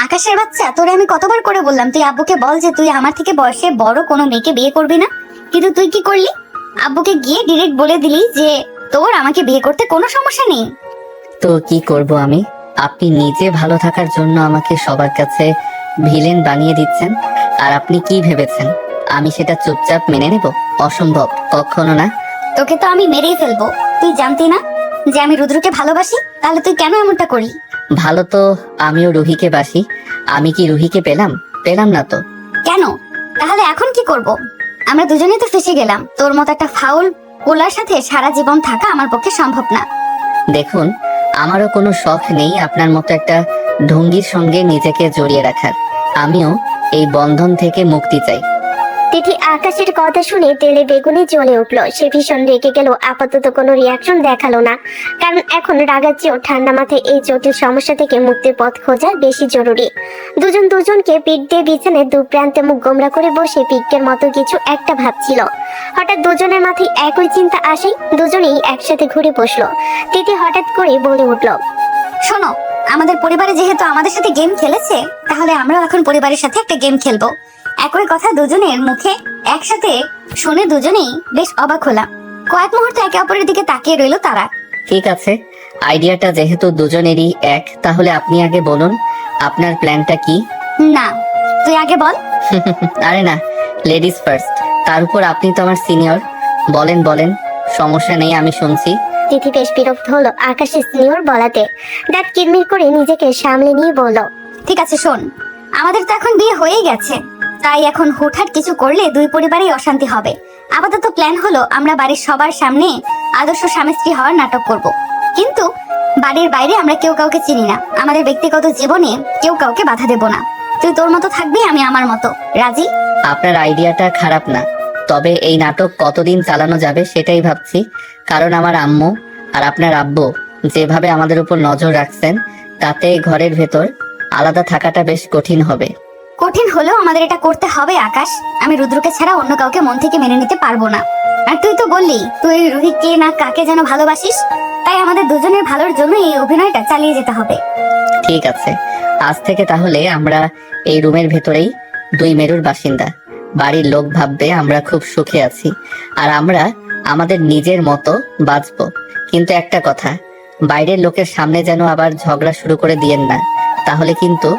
আকাশের বাচ্চা, তোরে আমি কতবার করে বললাম তুই আব্বুকে বল যে তুই আমার থেকে বয়সে বড় কোনো মেয়েকে বিয়ে করবি না, কিন্তু তুই কি করলি? আব্বুকে গিয়ে ডিরেক্ট বলে দিলি যে তোর আমাকে বিয়ে করতে কোনো সমস্যা নেই। তো কি করব আমি? আপনি নিজে ভালো থাকার জন্য আমাকে সবার কাছে ভিলেন বানিয়ে দিচ্ছেন, আর আপনি কি ভেবেছেন আমি সেটা চুপচাপ মেনে নেব? অসম্ভব, কখনো না। তোকে তো আমি মেরেই ফেলবো। তুই জানতি না যে আমি রুদ্রকে ভালোবাসি? তাহলে তুই কেন এমনটা করলি? ভালো তো আমিও রুহিকে বাসি। আমি কি রুহিকে পেলাম? পেলাম না তো। কেন? তাহলে এখন কি করব? আমরা দুজনেই তো ফেসে গেলাম। তোর মতো একটা ফাউল পোলার সাথে সারা জীবন থাকা আমার পক্ষে সম্ভব না। দেখুন, আমারও কোনো শখ নেই আপনার মতো একটা ঢঙ্গির সঙ্গে নিজেকে জড়িয়ে রাখার। আমিও এই বন্ধন থেকে মুক্তি চাই। তিথি আকাশের কথা শুনে তেলে বেগুনে জ্বলে উঠলো। সে ভীষণ রেগে গেল, আপাতত কোনো রিয়াকশন দেখালো না, কারণ এখন রাগার চেয়েও ঠান্ডা মাথায় এই জটিল সমস্যা থেকে মুক্তির পথ খোঁজা বেশি জরুরি। দুজন দুজনকে পিঠ দিয়ে বিছানায় দু প্রান্তে মুখ গোমরা করে বসে পিকের মতো কিছু একটা ভাবছিল। হঠাৎ দুজনের মাথায় একই চিন্তা আসে, দুজনেই একসাথে ঘুরে বসলো। তিথি হঠাৎ করে বলে উঠলো, শোনো, আমাদের পরিবারে যেহেতু আমাদের সাথে গেম খেলেছে, তাহলে আমরাও এখন পরিবারের সাথে একটা গেম খেলবো। একই কথা দুজনের মুখে একসাথে শুনে দুজনেই বেশ অবাক হলাম। কয়েক মুহূর্ত একে অপরের দিকে তাকিয়ে রইল তারা। ঠিক আছে, আইডিয়াটা যেহেতু দুজনেরই এক, তাহলে আপনি আগে বলুন আপনার প্ল্যানটা কি? না, তুই আগে বল। আরে না, লেডিস ফার্স্ট। তার উপর আপনি তো আমার সিনিয়র। বলেন বলেন, সমস্যা নেই, আমি শুনছি। তিথি বেশ বিরক্ত হলো আকাশের সিনিয়র বলাতে। দাঁত কিরমির করে নিজেকে সামলে নিয়ে বলল, ঠিক আছে, শোন, আমাদের তো এখন বিয়ে হয়েই গেছে, তাই এখন হুটহাট কিছু করলে দুই পরিবারেই অশান্তি হবে। আপাতত প্ল্যান হলো আমরা বাড়ির সবার সামনে আদর্শ স্বামী স্ত্রী হওয়ার নাটক করব, কিন্তু বাড়ির বাইরে আমরা কেউ কাউকে চিনি না। আমাদের ব্যক্তিগত জীবনে কেউ কাউকে বাধা দেব না। তুই তোর মতো থাকবি, আমি আমার মতো। রাজি? আপনার আইডিয়াটা খারাপ না, তবে এই নাটক কতদিন চালানো যাবে সেটাই ভাবছি। কারণ আমার আম্মু আর আপনার আব্বু যেভাবে আমাদের উপর নজর রাখছেন, তাতে ঘরের ভেতর আলাদা থাকাটা বেশ কঠিন হবে। কঠিন হলেও আমাদের এটা করতে হবে আকাশ। আমি রুদ্রকে ছাড়া অন্য কাউকে মন থেকে মেনে নিতে পারবো না। আর তুই তো বললি তুই রুহিকে না কাকে যেন ভালোবাসিস, তাই আমাদের দুজনের ভালোর জন্য এই অভিনয়টা চালিয়ে যেতে হবে। ঠিক আছে, আজ থেকে তাহলে আমরা এই রুমের ভেতরেই দুই মেরুর বাসিন্দা। বাড়ির লোক ভাববে আমরা খুব সুখে আছি, আর আমরা আমাদের নিজের মতো বাঁচবো। কিন্তু একটা কথা, বাইরের লোকের সামনে যেন আবার ঝগড়া শুরু করে দিয়েন না, তাহলে কিন্তু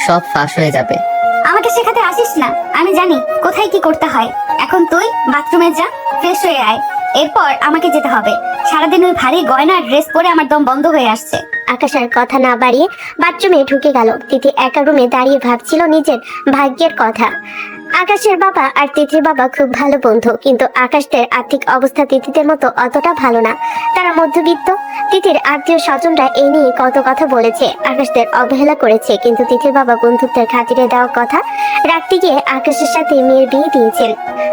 সব ফাঁস হয়ে যাবে। আমাকে শেখাতে আসিস না, আমি জানি কোথায় কি করতে হয়। এখন তুই বাথরুমে যা, ফ্রেশ হয়ে আয়, এরপর আমাকে যেতে হবে। সারাদিন ওই ভারী গয়না ড্রেস পরে আমার দম বন্ধ হয়ে আসছে। আকাশ আর কথা না বাড়িয়ে বাথরুমে ঢুকে গেল। তিথি একা রুমে দাঁড়িয়ে ভাবছিল নিজের ভাগ্যের কথা। আকাশের বাবা আর তিথির বাবা খুব ভালো বন্ধু, কিন্তু আকাশদের আর্থিক অবস্থা তিথিদের মতো অতটা ভালো না। তারা মধ্যবিত্ত। তিথির আত্মীয় স্বজনরা এই নিয়ে কত কথা বলেছে, আকাশদের অবহেলা করেছে, কিন্তু তিথির বাবা বন্ধুত্বের খাতিরে দেওয়া কথা রাখতে গিয়ে আকাশের সাথে মেয়ের বিয়ে দিয়েছেন।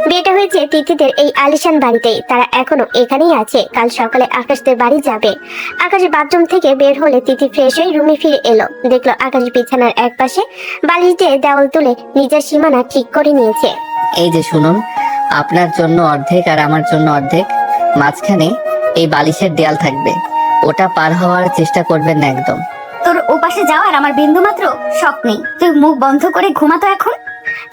বিয়েটা হয়েছে তিথিদের এই আলিশান বাড়িতেই। তারা এখনো এখানেই আছে। কাল সকালে আকাশদের বাড়ি যাবে। আকাশ বাথরুম থেকে বের হলে তিথি ফ্রেশ হয়ে রুমে ফিরে এলো। দেখলো আকাশ বিছানার এক পাশে বালিশ দিয়ে দেওয়াল তুলে নিজের সীমানা ঠিক করে নিয়েছে। এই যে শুনুন, আপনার জন্য অর্ধেক আর আমার জন্য অর্ধেক, মাঝখানে এই বালিশের দেয়াল থাকবে, ওটা পার হওয়ার চেষ্টা করবেন না একদম। তোর ওপাশে যাওয়ার আমার বিন্দু মাত্র শখ নেই। তুই মুখ বন্ধ করে ঘুমাতো এখন।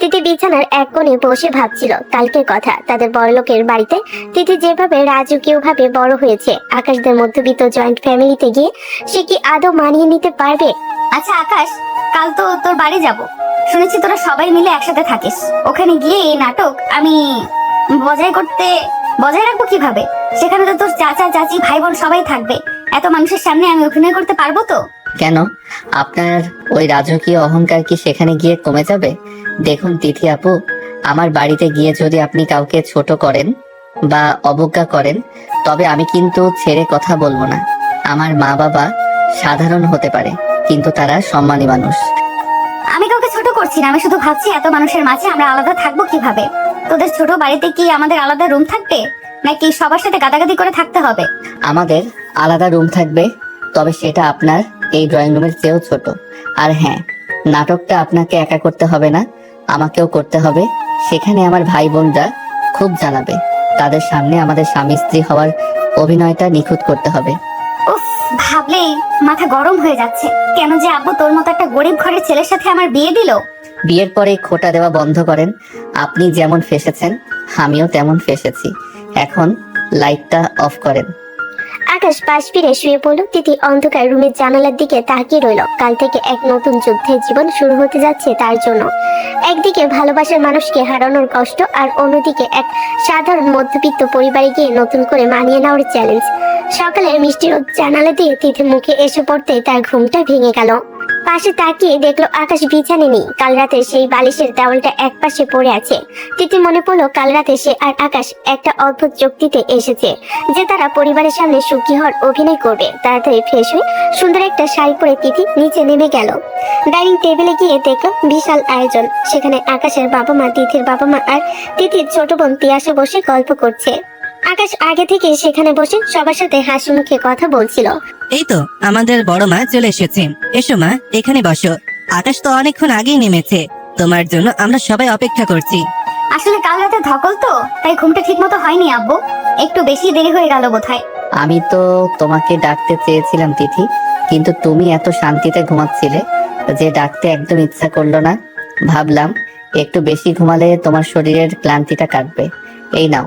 তিথি বিছানার এক কোণে বসে ভাবছিল কালকের কথা। তাদের বড়লোকের বাড়িতে তিথি যেভাবে রাজকীয় ভাবে বড় হয়েছে, আকাশদের মধ্যবিত্ত জয়েন্ট ফ্যামিলিতে গিয়ে সে কি আদৌ মানিয়ে নিতে পারবে? আচ্ছা আকাশ, কাল তো তোর বাড়ি যাব, শুনেছি তোরা সবাই মিলে একসাথে থাকিস। ওখানে গিয়ে এই নাটক আমি বজায় রাখবো কিভাবে? সেখানে তো তোর চাচা চাচি ভাই বোন সবাই থাকবে। এত মানুষের সামনে আমি অভিনয় করতে পারবো তো? কেন, আপনার ওই রাজকীয় অহংকার কি সেখানে গিয়ে কমে যাবে? দেখুন তিথি আপু, আমার বাড়িতে গিয়ে যদি আপনি কাউকে ছোট করেন বা অবজ্ঞা করেন, তবে আমি কিন্তু ছেড়ে কথা বলবো না। আমার মা বাবা সাধারণ হতে পারে, কিন্তু তারা সম্মানী মানুষ। আমি কাউকে ছোট করছি না, আমি শুধু ভাবছি এত মানুষের মাঝে আমরা আলাদা থাকবো কিভাবে? তোদের ছোট বাড়িতে কি আমাদের আলাদা রুম থাকবে, নাকি সবার সাথে গাদাগাদি করে থাকতে হবে? আমাদের আলাদা রুম থাকবে, তবে সেটা আপনার এই ড্রয়িং রুমের চেয়েও ছোট। আর হ্যাঁ, নাটকটা আপনাকে একা করতে হবে না, আমাকেও করতে হবে। সেখানে আমার ভাই বোনরা খুব জানাবে, তাদের সামনে আমাদের স্বামী স্ত্রী হওয়ার অভিনয়টা নিখুঁত করতে হবে। উফ, ভাবলেই মাথা গরম হয়ে যাচ্ছে। কেন যে আব্বু তোর মতো একটা গরিব ঘরের ছেলের সাথে আমার বিয়ে দিল। বিয়ের পরে খোটা দেওয়া বন্ধ করেন। আপনি যেমন ফেসেছেন আমিও তেমন ফেসেছি। এখন লাইটটা অফ করেন। আকাশ পাশ ফিরে শুয়ে পড়ল। তিথি অন্ধকার রুমের জানালার দিকে তাকিয়ে রইল। কাল থেকে এক নতুন যুদ্ধের জীবন শুরু হতে যাচ্ছে তার জন্য। একদিকে ভালোবাসার মানুষকে হারানোর কষ্ট, আর অন্যদিকে এক সাধারণ মধ্যবিত্ত পরিবারে গিয়ে নতুন করে মানিয়ে নেওয়ার চ্যালেঞ্জ। সকালের মিষ্টি রোদ জানালা দিয়ে তিথির মুখে এসে পড়তে তার ঘুমটা ভেঙে গেল। পাশে তাকিয়ে দেখলো আকাশ বিছানে নেই। কাল রাতে সেই বালিশের দেওয়ালটা এক পাশে পড়ে আছে। তিথি মনে পড়লো কাল রাতে সে আর আকাশ একটা অদ্ভুত যুক্তিতে এসেছে যে তারা পরিবারের সামনে সুখী হওয়ার অভিনয় করবে। তাড়াতাড়ি ফ্রেশ হয়ে সুন্দর একটা শাড়ি পরে তিথি নিচে নেমে গেল। ডাইনিং টেবিলে গিয়ে দেখলো বিশাল আয়োজন। সেখানে আকাশের বাবা মা, তিথির বাবা মা আর তিথির ছোট বোন তিয়াসা বসে গল্প করছে। আকাশ আগে থেকে সেখানে বসে সবার সাথে হাসি মুখে কথা বলছিল। এই তো আমাদের বড় মা চলে এসেছে। এসো মা, এখানে বসো। আকাশ তো অনেকক্ষণ আগেই নেমেছে, তোমার জন্য আমরা সবাই অপেক্ষা করছি। আসলে কাল রাতে ধকল তো, তাই ঘুমটা ঠিক মতো হয়নি আব্বু। একটু বেশি দেরি হয়ে গেল বোধহয়। আমি তো তোমাকে ডাকতে চেয়েছিলাম তিথি, কিন্তু তুমি এত শান্তিতে ঘুমাচ্ছিলে যে ডাকতে একদম ইচ্ছা করলো না। ভাবলাম একটু বেশি ঘুমালে তোমার শরীরের ক্লান্তিটা কাটবে। এই নাও,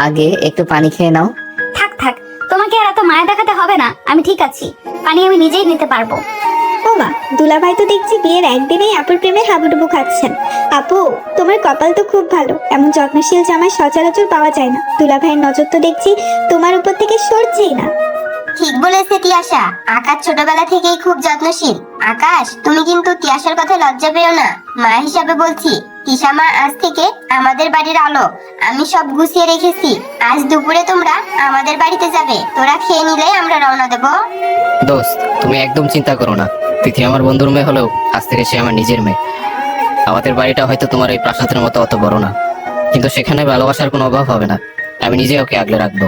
আগে একটু পানি খেয়ে নাও। থাক থাক, তোমাকে আর এত মায়া দেখাতে হবে না। আমি ঠিক আছি, পানি আমি নিজেই নিতে পারবো। ও মা, দুলাভাই তো দেখছি বিয়ের একদিনেই আপুর প্রেমে হাবুডুবু খাচ্ছেন। আপু, তোমার কপাল তো খুব ভালো। এমন যত্নশীল জামাই সচরাচর পাওয়া যায় না। দুলাভাইয়ের নজর তো দেখছি তোমার উপর থেকে সরছেই না। ঠিক বলেছে তিয়াসা। আকাশ ছোটবেলা থেকেই খুব যত্নশীল। আকাশ, তুমি কিন্তু তিয়াসার কথা লজ্জা পেও না। মা হিসাবে বলছি, তিশা মা আজ থেকে আমাদের বাড়ির আলো। আমি সব গুছিয়ে রেখেছি। আজ দুপুরে তোমরা আমাদের বাড়িতে যাবে। তোরা খেয়ে নিলে আমরা রওনা দেবো। দোস্ত, তুমি একদম চিন্তা করো না। তিথি আমার বন্ধুর মেয়ে হলেও আজ থেকে সে আমার নিজের মেয়ে। আমাদের বাড়িটা হয়তো তোমার এই প্রাসাদের মতো অত বড় না, কিন্তু সেখানে ভালোবাসার কোনো অভাব হবে না। আমি নিজে ওকে আগলে রাখবো।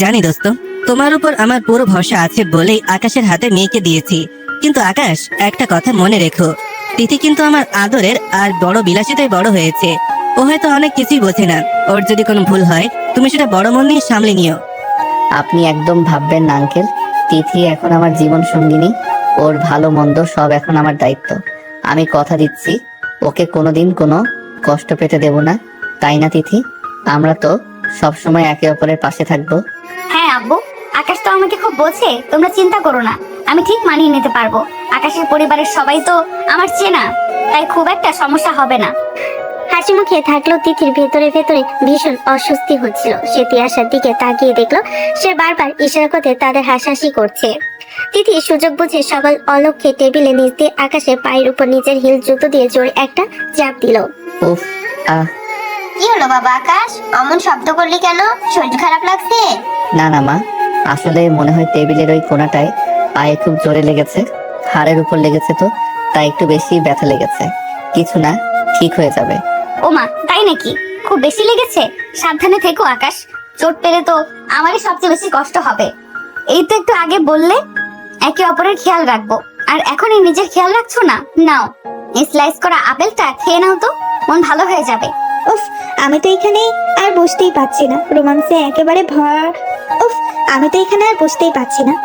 জানি দোস্ত, তোমার উপর আমার পুরো ভরসা আছে বলেই আকাশের হাতে মেয়েকে দিয়েছি। কিন্তু আকাশ, একটা কথা মনে রেখো, তিথি কিন্তু আমার আদরের আর বড় বিলাসিতায় বড় হয়েছে। ও হয়তো অনেক কিছুই বোঝে না। ওর যদি কোনো ভুল হয় তুমি সেটা বড় মন নিয়ে সামলে নিও। আপনি একদম ভাববেন না আঙ্কেল। তিথি এখন আমার জীবন সঙ্গিনী। ওর ভালো মন্দ সব এখন আমার দায়িত্ব। আমি কথা দিচ্ছি ওকে কোনোদিন কোনো কষ্ট পেতে দেব না। তাই না তিথি? আমরা তো সবসময় একে অপরের পাশে থাকবো। হ্যাঁ আব্বু, আকাশ তো আমাকে খুব বোঝে। তোমরা চিন্তা করো না, আমি ঠিক মানিয়ে নিতে পারবো। আকাশের পরিবারের সবাই তো আমার চেনা, তাই খুব একটা সমস্যা হবে না। হাসি মুখে থাকলেও তিথির ভেতরে ভেতরে ভীষণ অস্বস্তি হচ্ছিল। সে তিয়াসার দিকে তাকিয়ে দেখলো সে বারবার ইশারা করে তাদের হাসাহাসি করছে। তিথি সুযোগ বুঝে সকাল অলক্ষ্যে টেবিলে নিচ দিয়ে আকাশের পায়ের উপর নিজের হিল জুতো দিয়ে জোরে একটা চাপ দিল। উফ, আহ, কি হলো বাবা আকাশ? অমন শব্দ করলি কেন? শরীর খারাপ লাগছে? না না মা, আসলে মনে হয় টেবিলের ওই কোণাটায় পায়ে খুব জোরে লেগেছে। হাড়ের উপর লেগেছে তো, তাই একটু বেশি ব্যথা লেগেছে। কিছু না, ঠিক হয়ে যাবে। ও মা, তাই নাকি? খুব বেশি লেগেছে? সাবধানে থেকো আকাশ। চোট পেলে তো আমারই সবচেয়ে বেশি কষ্ট হবে। এই তো একটু আগে বললে একে অপরের খেয়াল রাখবো, আর এখনই নিজের খেয়াল রাখছো না। নাও, এই স্লাইস করা আপেলটা খেয়ে নাও তো, মন ভালো হয়ে যাবে। উফ, আমি তো এখানে আর বসতেই পাচ্ছি না। রোমান্সে একেবারে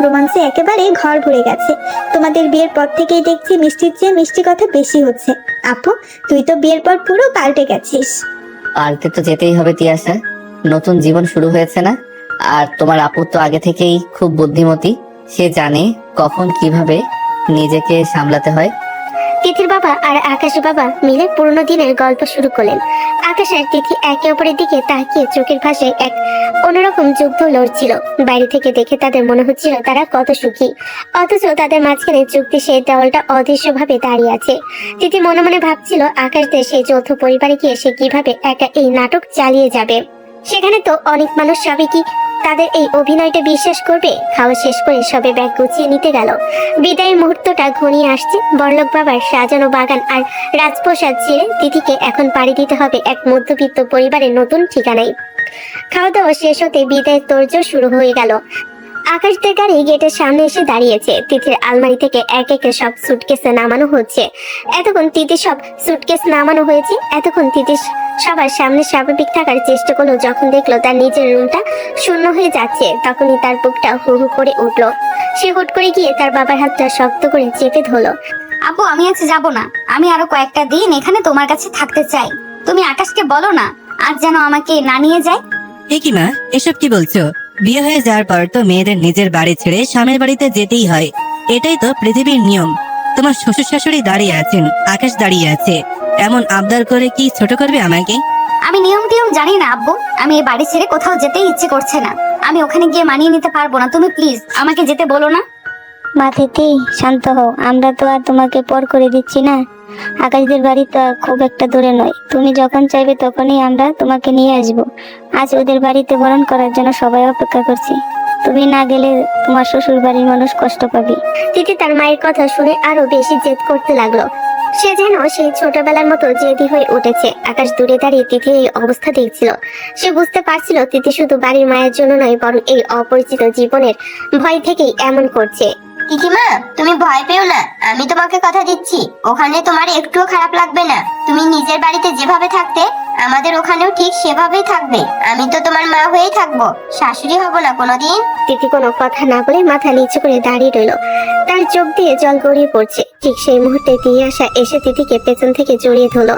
রোমান্সে একেবারে ঘর ভরে গেছে। তোমাদের বিয়ের পর থেকেই দেখছি মিষ্টির চেয়ে মিষ্টি কথা বেশি হচ্ছে। আপু, তুই তো বিয়ের পর পুরো পাল্টে গেছিস। পাল্টে তো যেতেই হবে তিয়াসা, নতুন জীবন শুরু হয়েছে না? আর তোমার আপু তো আগে থেকেই খুব বুদ্ধিমতী। সে জানে কখন কিভাবে নিজেকে সামলাতে হয়। তিথির বাবা আর আকাশের বাবা মিলে পুরোনো দিনের গল্প শুরু করলেন। আকাশ আর তিথি একে অপরের দিকে তাকিয়ে চোখের ভাষায় এক অন্যরকম যুদ্ধ লড়ছিল। বাইরে থেকে দেখে তাদের মনে হচ্ছিল তারা কত সুখী, অথচ তাদের মাঝখানে চুক্তি সেই দেওয়ালটা অদৃশ্যভাবে দাঁড়িয়ে আছে। তিথি মনে মনে ভাবছিল আকাশদের সেই যৌথ পরিবারে গিয়ে সে কিভাবে একা এই নাটক চালিয়ে যাবে। সেখানে তো অনেক মানুষ, সবে কি তাদের এই অভিনয়টা বিশ্বাস করবে? খাওয়া শেষ করে সবে ব্যাগ গুছিয়ে নিতে গেল। বিদায়ের মুহূর্তটা ঘনিয়ে আসছে। বড়লোক বাবার সাজানো বাগান আর রাজপ্রাসাদ ছেড়ে তিথিকে এখন পাড়ি দিতে হবে এক মধ্যবিত্ত পরিবারের নতুন ঠিকানায়। খাওয়া দাওয়া শেষ হতে বিদায়ের তোড়জোড় শুরু হয়ে গেল। আকাশদের গাড়ি গেটের সামনে এসে দাঁড়িয়েছে। তিথির আলমারি থেকে এক একে সব সুটকেস নামানো হচ্ছে। এতক্ষণ তিথি সব সুটকেস নামানো হয়েছে। এতক্ষণ তিথি সবার সামনে স্বাভাবিক থাকার চেষ্টা করলো। যখন দেখলো তার নিজের রুমটা শূন্য হয়ে যাচ্ছে, তখনই তার বুকটা হু হু করে উঠলো। সে হুট করে গিয়ে তার বাবার হাতটা শক্ত করে চেপে ধরলো। আপু আমি আজ যাব না, আমি আরো কয়েকটা দিন এখানে তোমার কাছে থাকতে চাই। তুমি আকাশকে বলো না আজ যেন আমাকে না নিয়ে যায়। এ কি মা, এসব কি বলছো? বিয়ে হয়ে যাওয়ার পর তো মেয়েদের নিজের বাড়ি ছেড়ে স্বামীর বাড়িতে যেতেই হয়, এটাই তো পৃথিবীর নিয়ম। তোমার শ্বশুর শাশুড়ি দাঁড়িয়ে আছেন, আকাশ দাঁড়িয়ে আছে, এমন আবদার করে কি ছোট করবে আমাকে? আমি নিয়ম টিয়ম জানি না আব্বু, আমি এই বাড়ি ছেড়ে কোথাও যেতেই ইচ্ছে করছে না। আমি ওখানে গিয়ে মানিয়ে নিতে পারবো না, তুমি প্লিজ আমাকে যেতে বলো না। মা তিথি শান্ত হও, আমরা তো আর তোমাকে পর করে দিচ্ছি না। আকাশদের বাড়ি তো আর খুব একটা দূরে নয়, তুমি যখন চাইবে তখনই আমরা তোমাকে নিয়ে আসবো। আজ ওদের বাড়িতে বরণ করার জন্য সবাই অপেক্ষা করছি, তুমি না গেলে তোমার শ্বশুর বাড়ির মানুষ কষ্ট পাবে। তিথি তার মায়ের কথা শুনে আরো বেশি জেদ করতে লাগলো। সে যেন সেই ছোটবেলার মতো জেদি হয়ে উঠেছে। আকাশ দূরে দাঁড়িয়ে তিথির এই অবস্থা দেখছিল। সে বুঝতে পারছিল তিথি শুধু বাড়ির মায়ের জন্য নয়, বরং এই অপরিচিত জীবনের ভয় থেকেই এমন করছে। তিথিমা, তুমি ভয় পেও না, আমি তোমাকে কথা দিচ্ছি ওখানে তোমার একটুও খারাপ লাগবে না। তুমি নিজের বাড়িতে যেভাবে থাকতে আমাদের ওখানেও ঠিক সেভাবেই থাকবে। আমি তো তোমার মা হয়েই থাকবো, শাশুড়ি হব না কোনোদিন। তিথি কোনো কথা না বলে মাথা নিচু করে দাঁড়িয়ে রইল। তার চোখ দিয়ে জল গড়িয়ে পড়ছে। ঠিক সেই মুহূর্তে তিয়াশা এসে তিথিকে পেছন থেকে জড়িয়ে ধরলো।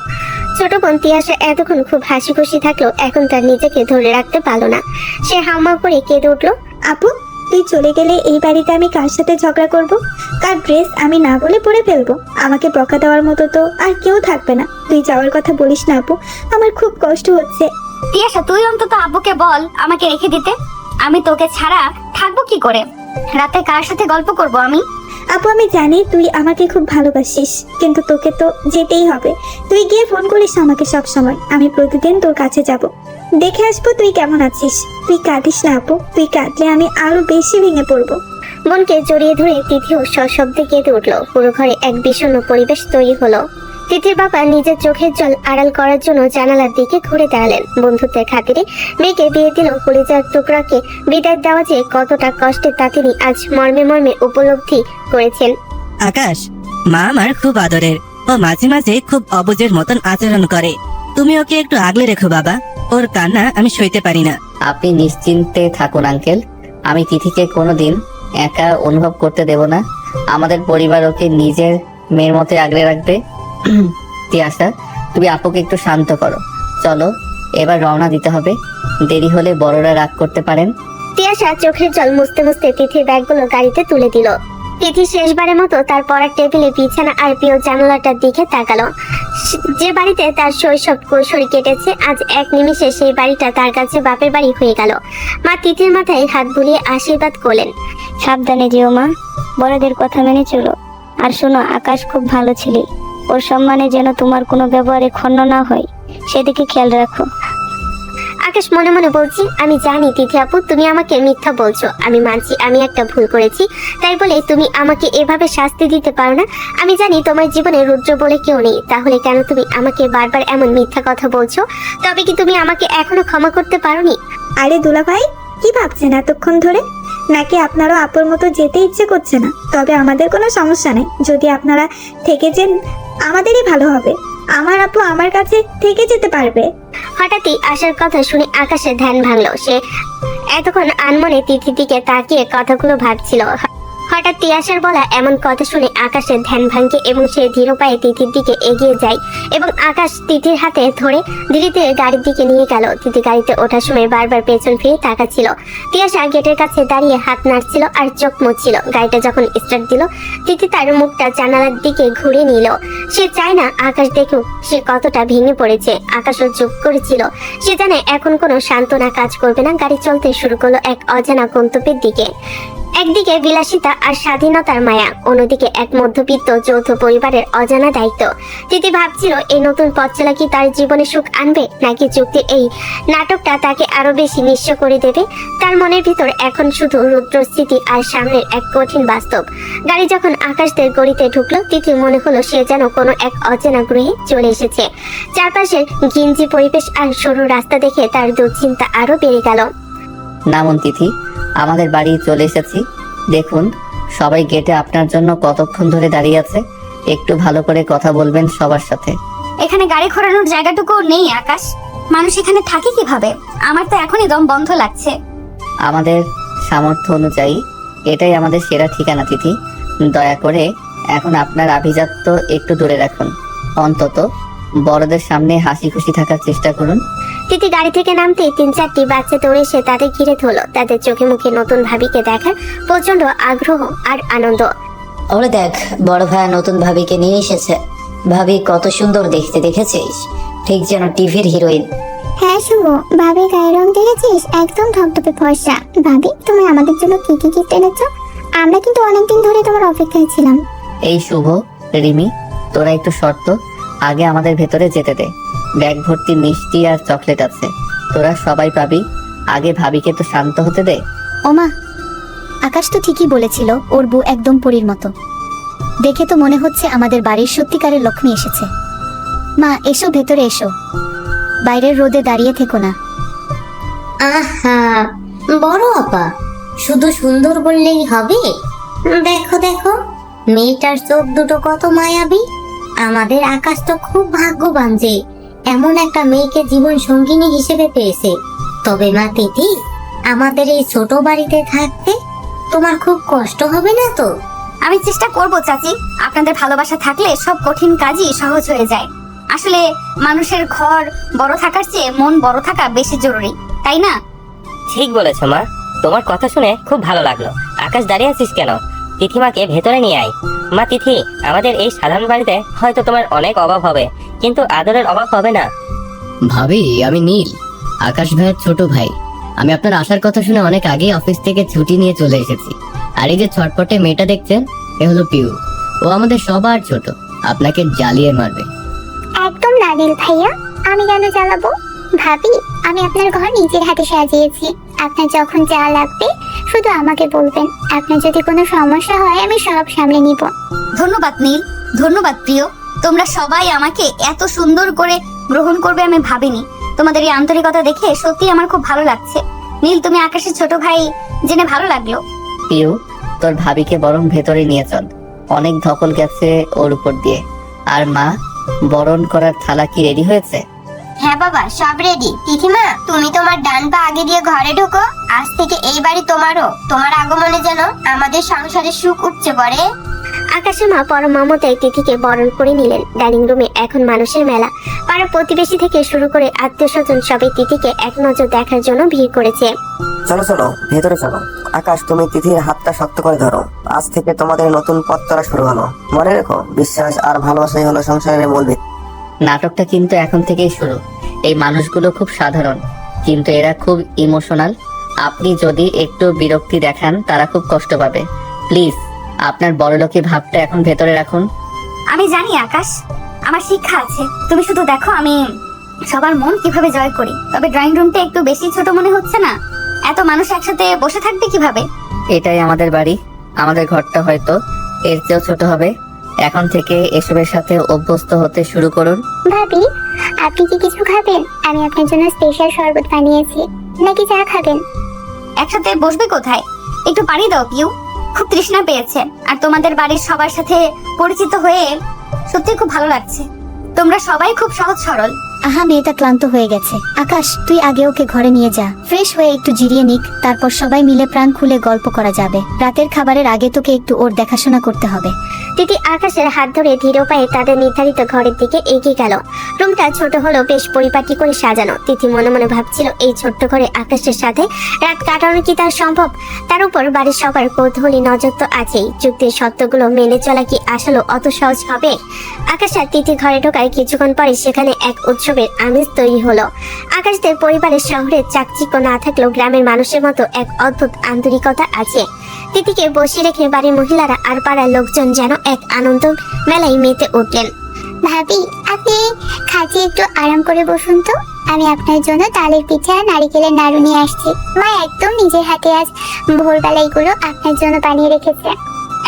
ছোট বোন তিয়াশা এতক্ষণ খুব হাসি খুশি থাকলো, এখন তার নিজেকে ধরে রাখতে পারলো না। সে হাউমাউ করে কেঁদে উঠলো। আপু তুই চলে গেলে এই বাড়িতে আমি কার সাথে ঝগড়া করব? কার ড্রেস আমি না বলে পরে ফেলবো? আমাকে বকা দেওয়ার মতো তো আর কেউ থাকবে না। তুই যাওয়ার কথা বলিস না আপু, আমার খুব কষ্ট হচ্ছে। তিয়াশা তুই অন্তত আব্বুকে বল আমাকে রেখে দিতে, আমি তোকে ছাড়া থাকবো কি করে? রাতে কার সাথে গল্প করব আমি? আপু আমি জানি তুই আমাকে খুব ভালোবাসিস, কিন্তু তোকে তো যেতেই হবে। তুই গিয়ে ফোন করিস আমাকে সব সময়, আমি প্রতিদিন তোর কাছে যাব, দেখে আসবো তুই কেমন আছিস। তুই কাঁদিস না আপু, তুই কাঁদলে আমি আরো বেশি ভেঙে পড়বো। বোনকে জড়িয়ে ধরে তিথিও সশব্দে কেঁদে উঠলো। পুরো ঘরে এক বিষণ্ণ পরিবেশ তৈরি হলো। তিথির বাবা নিজের চোখের জল আড়াল করার জন্য জানালার দিকে ঘুরে দাঁড়ালেন। বন্ধুত্বের খাতিরে মেয়েকে বিয়ে দিল, কলিজার টুকরাকে বিদায় দেওয়া যে কতটা কষ্টের তা তিনি আজ মর্মে মর্মে উপলব্ধি করেছেন। আকাশ, মা আমার খুব আদরের, ও মাঝে মাঝে খুব অবুঝের মতন আচরণ করে, তুমি ওকে একটু আগলে রেখো বাবা, ওর কান্না আমি সইতে পারি না। আপনি নিশ্চিন্তে থাকুন আঙ্কেল, আমি তিথিকে কোনোদিন একা অনুভব করতে দেব না। আমাদের পরিবার ওকে নিজের মেয়ের মতো আগলে রাখবে। তিয়াশা, তুমি আপুকে একটু শান্ত করো। চলো এবার রওনা দিতে হবে, দেরি হলে বড়রা রাগ করতে পারেন। তিয়াশা চোখের জল মুছতে মুছতে তিথির ব্যাগগুলো গাড়িতে তুলে দিল। তিথি শেষবারের মতো তার পড়ার টেবিলে বিছানা আর প্রিয় জানালাটার দিকে তাকালো। যে বাড়িতে তার শৈশব কৈশোর কেটেছে, আজ এক নিমিষে সেই বাড়িটা তার কাছে বাপের বাড়ি হয়ে গেল। মা তিথির মাথায় হাত বুলিয়ে আশীর্বাদ করলেন। সাবধানে যেও মা, বড়দের কথা মেনে চলো। আর শোনো, আকাশ খুব ভালো ছেলে, ওর সম্মানে যেন তোমার কোনো ব্যবহারে ক্ষুণ্ণ না হয়, সেদিকে খেয়াল রাখো। আকাশ মনে মনে বলছি, আমি জানি তিথি আপু তুমি আমাকে মিথ্যা বলছো, আমি মানছি আমি একটা ভুল করেছি, তাই বলে তুমি আমাকে এভাবে শাস্তি দিতে পারো না। আমি জানি তোমার জীবনে রুদ্র বলে কেউ নেই, তাহলে কেন তুমি আমাকে বারবার এমন মিথ্যা কথা বলছো? তবে কি তুমি আমাকে এখনো ক্ষমা করতে পারোনি? আরে দুলা ভাই, কি ভাবছেন এতক্ষণ ধরে? নাকি আপনারও আপুর মতো যেতে ইচ্ছে করছে না? তবে আমাদের কোনো সমস্যা নেই, যদি আপনারা থেকে যান আমাদেরই ভালো হবে। আমার আপু আমার কাছে থেকে যেতে পারবে। হঠাৎই আশার কথা শুনে আকাশের ধ্যান ভাঙলো। সে এতক্ষণ আনমনে তিথির দিকে তাকিয়ে কথাগুলো ভাবছিল। হঠাৎ তিয়াশার বলা এমন কথা শুনে আকাশের ধ্যান ভাঙে এবং সে ধীর পায়ে তিথির দিকে এগিয়ে যায় এবং আকাশ তিথির হাতে ধরে ধীরে ধীরে গাড়ির দিকে নিয়ে গেল। তিথি গাড়িতে ওঠার সময় বারবার পেছন ফিরে তাকাচ্ছিল। তিয়াশা গেটের কাছে দাঁড়িয়ে হাত নাড়ছিল আর চোখ মুছছিল। গাড়িটা যখন স্টার্ট দিল, তিথি তার মুখটা জানালার দিকে ঘুরে নিল। সে চায় না আকাশ দেখুক সে কতটা ভেঙে পড়েছে। আকাশও চুপ করেছিল। সে জানে এখন কোনো সান্ত্বনা কাজ করবে না। গাড়ি চলতে শুরু করলো এক অজানা গন্তব্যের দিকে। একদিকে বিলাসিতা আর স্বাধীনতার মায়া, অন্যদিকে এক মধ্যবিত্ত যৌথ পরিবারের অজানা দায়িত্ব। তিথি ভাবছিল এই নতুন পথ চলা কি তার জীবনে সুখ আনবে, নাকি চুক্তির এই নাটকটা তাকে আরো বেশি নিঃস্ব করে দেবে। তার মনের ভিতর এখন শুধু রুদ্র স্মৃতি আর সামনের এক কঠিন বাস্তব। গাড়ি যখন আকাশদের গড়িতে ঢুকলো, তিথি মনে হলো সে যেন কোনো এক অচেনা গ্রহে চলে এসেছে। চারপাশের ঘিঞ্জি পরিবেশ আর সরু রাস্তা দেখে তার দুশ্চিন্তা আরো বেড়ে গেল। নামুন তিথি, আমাদের বাড়ি চলে এসেছি। দেখুন সবাই গেটে আপনার জন্য কতক্ষণ ধরে দাঁড়িয়ে আছে। একটু ভালো করে কথা বলবেন সবার সাথে। এখানে গাড়ি ঘোরানোর জায়গাটুকু নেই আকাশ, মানুষ এখানে থাকে কিভাবে? আমার তো এখনই দম বন্ধ লাগছে। আমাদের সামর্থ্য অনুযায়ী এটাই আমাদের সেরা ঠিকানা তিথি। দয়া করে এখন আপনার আভিজাত্য একটু দূরে রাখুন। অন্তত বড়দের সামনে হাসি খুশি থাকার চেষ্টা করুন। তিথি গাড়ি থেকে নামতেই 3-4টি বাচ্চা দৌড়ে এসে তাদের ঘিরে ধরল। তাদের চোখে মুখে নতুন ভাবিকে দেখার প্রচন্ড আগ্রহ আর আনন্দ। ওরে দেখ, বড় ভাই নতুন ভাবিকে নিয়ে এসেছে। ভাবি কত সুন্দর দেখতে, দেখেছিস? ঠিক যেন টিভির হিরোইন। হ্যাঁ শুভ, ভাবি গায়ের রং দেখেছিস? একদম ধপধপে ফর্সা। ভাবি, তুমি আমাদের জন্য কি কি গিফট এনেছো? আমরা কিন্তু অনেকদিন ধরে তোমার অপেক্ষায় ছিলাম। এই শুভ, রিমি, তোরা একটু শর্ত, আগে আমাদের ভেতরে যেতে দে। ব্যাগ ভর্তি মিষ্টি আর চকলেট আছে, তোরা সবাই পাবি। আগে ভাবিকে তো শান্ত হতে দে। ওমা, আকাশ তো ঠিকই বলেছিল, ওর বউ একদম পরীর মতো। দেখে তো মনে হচ্ছে আমাদের বাড়ির সত্যিকারের লক্ষ্মী এসেছে। মা এসো, ভেতরে এসো, বাইরের রোদে দাঁড়িয়ে থেকো না। আহা, বড় আপা, শুধু সুন্দর বললেই হবে? দেখো দেখো, মেয়েটার চোখ দুটো কত মায়াবী। আমাদের আকাশ তো খুব ভাগ্যবান যে এমন একটা মেয়েকে জীবন সঙ্গিনী হিসেবে পেয়েছে। তবে মা তিথি, আমাদের এই ছোট বাড়িতে থাকতে তোমার খুব কষ্ট হবে না তো? আমি চেষ্টা করব চাচি, আপনাদের ভালোবাসা থাকলে সব কঠিন কাজই সহজ হয়ে যায়। আসলে মানুষের ঘর বড় থাকার চেয়ে মন বড় থাকা বেশি জরুরি, তাই না? ঠিক বলেছো মা, তোমার কথা শুনে খুব ভালো লাগলো। আকাশ, দাঁড়িয়ে আছিস কেন? তিথিমাকে ভেতরে নিয়ে আয়। মা তিথি, আমাদের এই সাধারণ বাড়িতে হয়তো তোমার অনেক অভাব হবে, কিন্তু আদরের অভাব হবে না। ভাবি, আমি নীল, আকাশ ভাইয়ের ছোট ভাই। আমি আপনার আসার কথা শুনে অনেক আগে অফিস থেকে ছুটি নিয়ে চলে এসেছি। আর এই যে ছটপটে মেয়েটা দেখছেন, এ হলো পিউ। ও আমাদের সবার ছোট, আপনাকে জ্বালিয়ে মারবে। একদম না নীল ভাইয়া, আমি কেন জ্বালাবো? ভাবি, আমি আপনার ঘর নিজের হাতে সাজিয়েছি। আপনার যখন যা লাগবে শুধু আমাকে বলবেন। আপনার যদি কোনো সমস্যা হয় আমি সব সামলে নিব। ধন্যবাদ নীল, ধন্যবাদ প্রিয়। তোমরা সবাই আমাকে এত সুন্দর করে গ্রহণ করবে আমি ভাবিনি। তোমাদের এই আন্তরিকতা দেখে সত্যি আমার খুব ভালো লাগছে। নীল, তুমি আকাশের ছোট ভাই জেনে ভালো লাগলো। পিউ, তোর ভাবিকে বরং ভেতরে নিয়ে চল, অনেক ধকল গেছে ওর উপর দিয়ে। আর মা, বরণ করার থালা কি রেডি হয়েছে? হ্যাঁ বাবা, সব রেডি। তিথিমা, তুমি তোমার ডান পা আগে দিয়ে ঘরে ঢোকো। আজ থেকে এই বাড়ি তোমারও। তোমার আগমনে যেন আমাদের সংসারে সুখ উপচে পড়ে। আকাশের মা পরম মমতায় তিথিকে বরণ করে নিলেন। ডাইনিং রুমে এখন মানুষের মেলা। পাড়া প্রতিবেশী থেকে শুরু করে আত্মীয় স্বজন সবাই তিথিকে এক নজর দেখার জন্য ভিড় করেছে। চলো চলো, ভেতরে চলো। আকাশ, তুমি তিথির হাতটা শক্ত করে ধরো। আজ থেকে তোমাদের নতুন পথ চলা শুরু হলো। মনে রেখো, বিশ্বাস আর ভালোবাসাই হলো সংসারের মূল ভিত্তি। নাটকটা কিন্তু এখন থেকেই শুরু। এই মানুষগুলো খুব সাধারণ, কিন্তু এরা খুব ইমোশনাল। আপনি যদি একটু বিরক্তি দেখান, তারা খুব কষ্ট পাবে। প্লিজ আপনার বড়লোকি ভাবটা এখন ভেতরে রাখুন। আমি জানি আকাশ, আমার শিক্ষা আছে। তুমি শুধু দেখো আমি সবার মন কিভাবে জয় করি। তবে ড্রয়িং রুমটা একটু বেশি ছোট মনে হচ্ছে না? এত মানুষ একসাথে বসে থাকবে কিভাবে? এটাই আমাদের বাড়ি, আমাদের ঘরটা হয়তো এর চেয়েও ছোট হবে। এখন থেকে এসবের সাথে অভ্যস্ত হতে শুরু করুন। ভাবি, আপনি কি কিছু খাবেন? আমি আপনার জন্য স্পেশাল শরবত বানিয়েছি। নাকি চা খাবেন? একসাথে বসবে কোথায়? একটু পানি দাও পিউ, খুব তৃষ্ণা পেয়েছে। আর তোমাদের বাড়ির সবার সাথে পরিচিত হয়ে সত্যি খুব ভালো লাগছে। তোমরা সবাই খুব সহজ সরল। আহা, মেয়েটা ক্লান্ত হয়ে গেছে। আকাশ, তুই আগে ওকে ঘরে নিয়ে যা, ফ্রেশ হয়ে একটু জিরিয়ে নিক। তারপর সবাই মিলে প্রাণ খুলে গল্প করা যাবে। রাতের খাবারের আগে তোকে একটু ওর দেখাশোনা করতে হবে। তিথি আকাশের হাত ধরে ধীর পায়ে তাদের নির্ধারিত ঘরের দিকে এগিয়ে গেল। রুমটা ছোট হলেও বেশ পরিপাটি করে সাজানো। তিথি মনে মনে ভাবছিল, এই ছোট্ট ঘরে আকাশের সাথে রাত কাটানো কি তার সম্ভব? তার উপর বাড়ির সবার কৌতূহলী নজর তো আছেই। যুক্তির সত্যগুলো মেনে চলা কি আসলে অত সহজ হবে? আকাশ আর তিথি ঘরে ঢোকায় কিছুক্ষণ পরে সেখানে এক উৎসবের আমেজ তৈরি হলো। আকাশদের পরিবারের শহরের চাকচিক্য না থাকলেও গ্রামের মানুষের মতো এক অদ্ভুত আন্তরিকতা আছে। তিথিকে বসিয়ে রেখে বাড়ির মহিলারা আর পাড়ার লোকজন যেন এক আনন্দ মেলায় মেতে উঠলেন। ভাবি, আপনি খাঁচে একটু আরাম করে বসুন তো। আমি আপনার জন্য তালের পিঠা আর নারিকেলের নাড়ু নিয়ে আসছি। মা একদম নিজের হাতে আজ ভোরবেলা এগুলো আপনার জন্য বানিয়ে রেখেছে।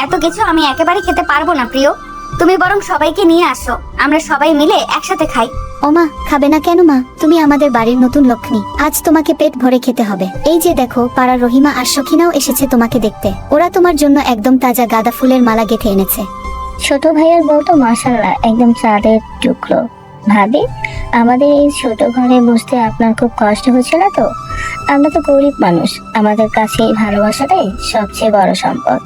এত কিছু আমি একেবারে খেতে পারবো না প্রিয়। তুমি বরং সবাইকে নিয়ে আসো, আমরা সবাই মিলে একসাথে খাই। ওমা, খাবে না কেন মা? তুমি আমাদের বাড়ির নতুন লক্ষ্মী, আজ তোমাকে পেট ভরে খেতে হবে। এই যে দেখো, পাড়ার রহিমা আর সখিনাও এসেছে তোমাকে দেখতে। ওরা তোমার জন্য একদম তাজা গাঁদা ফুলের মালা গেঁথে এনেছে। ছোট ভাইয়ের বউ তো মাশাআল্লাহ একদম চাঁদের টুকরো। ভাবি, আমাদের এই ছোট ঘরে বসতে আপনার খুব কষ্ট হচ্ছে না তো? আমরা তো গরিব মানুষ, আমাদের কাছে এই ভালোবাসাটাই সবচেয়ে বড় সম্পদ।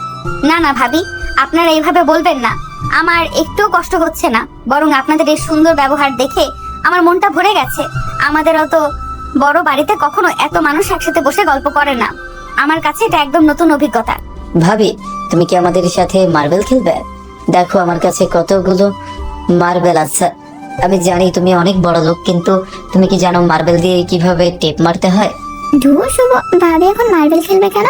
না না ভাবি, আপনারা এইভাবে বলবেন না। আমার একটুও কষ্ট হচ্ছে না, বরং আপনাদের এই সুন্দর ব্যবহার দেখে আমার মনটা ভরে গেছে। আমাদের অত বড় বাড়িতে কখনো এত মানুষ একসাথে বসে গল্প করে না। আমার কাছে এটা একদম নতুন অভিজ্ঞতা। ভাবি, তুমি কি আমাদের সাথে মার্বেল খেলবে? দেখো আমার কাছে কতগুলো মার্বেল আছে। আমি জানি তুমি অনেক বড় লোক, কিন্তু তুমি কি জানো মার্বেল দিয়ে কিভাবে টেপ মারতে হয়? ধুবো শুভ, ভাবি এখন মার্বেল খেলবে কেন?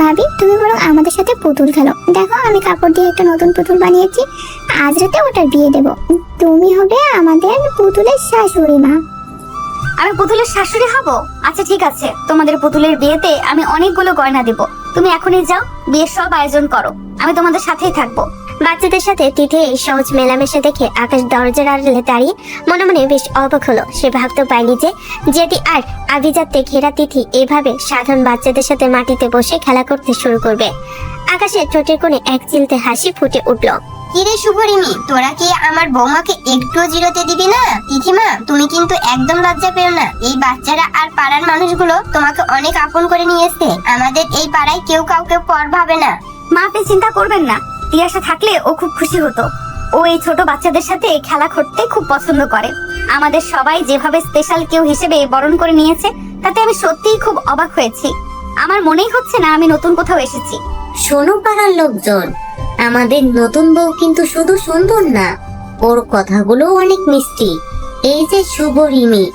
ভাবি, তুমি বরং আমাদের সাথে পুতুল খেলো। দেখো, আমি কাপড় দিয়ে একটা নতুন পুতুল বানিয়েছি, আজ রাতে ওটার বিয়ে দেবো। তুমি হবে আমাদের পুতুলের শাশুড়ি মা। আমি পুতুলের শাশুড়ি হব? আচ্ছা ঠিক আছে, তোমাদের পুতুলের বিয়েতে আমি অনেকগুলো গয়না দেব। তুমি এখনই যাও, বিয়ের সব আয়োজন করো, আমি তোমাদের সাথেই থাকবো। বাচ্চাদের সাথে তিথি এই সহজ মেলামেশা দেখে আকাশ দরজার আড়ালে দাঁড়িয়ে মনে মনে বেশ অবাক হলো। সে ভাবতে পারেনি যে জেটি আর আভিজাত্যে ঘেরা তিথি এভাবে সাধারণ বাচ্চাদের সাথে মাটিতে বসে খেলা করতে শুরু করবে। আকাশের ঠোঁটের কোণে এক চিলতে হাসি ফুটে উঠল। কিরে শুভরিমি, তোরা কি আমার বৌমাকে একটুও জিরোতে দিবি না? তিথিমা, তুমি কিন্তু একদম লজ্জা পেও না। এই বাচ্চারা আর পাড়ার মানুষগুলো তোমাকে অনেক আপন করে নিয়েছে। আমাদের এই পাড়ায় কেউ কাউকে পর ভাবে না। মা, আপনি চিন্তা করবেন না, তিয়াশা থাকলে ও খুব খুশি হতো। ও এই ছোট বাচ্চাদের সাথে খেলা করতে খুব পছন্দ করে। আমাদের সবাই যেভাবে স্পেশাল কেউ হিসেবে বরণ করে নিয়েছে, তাতে আমি সত্যিই খুব অবাক হয়েছি। আমার মনেই হচ্ছে না আমি নতুন কোথাও এসেছি। শোনো পাড়ার লোকজন, আমাদের নতুন বউ কিন্তু শুধু সুন্দর না, ওর কথাগুলো অনেক মিষ্টি। এই যে শুভ রিমি,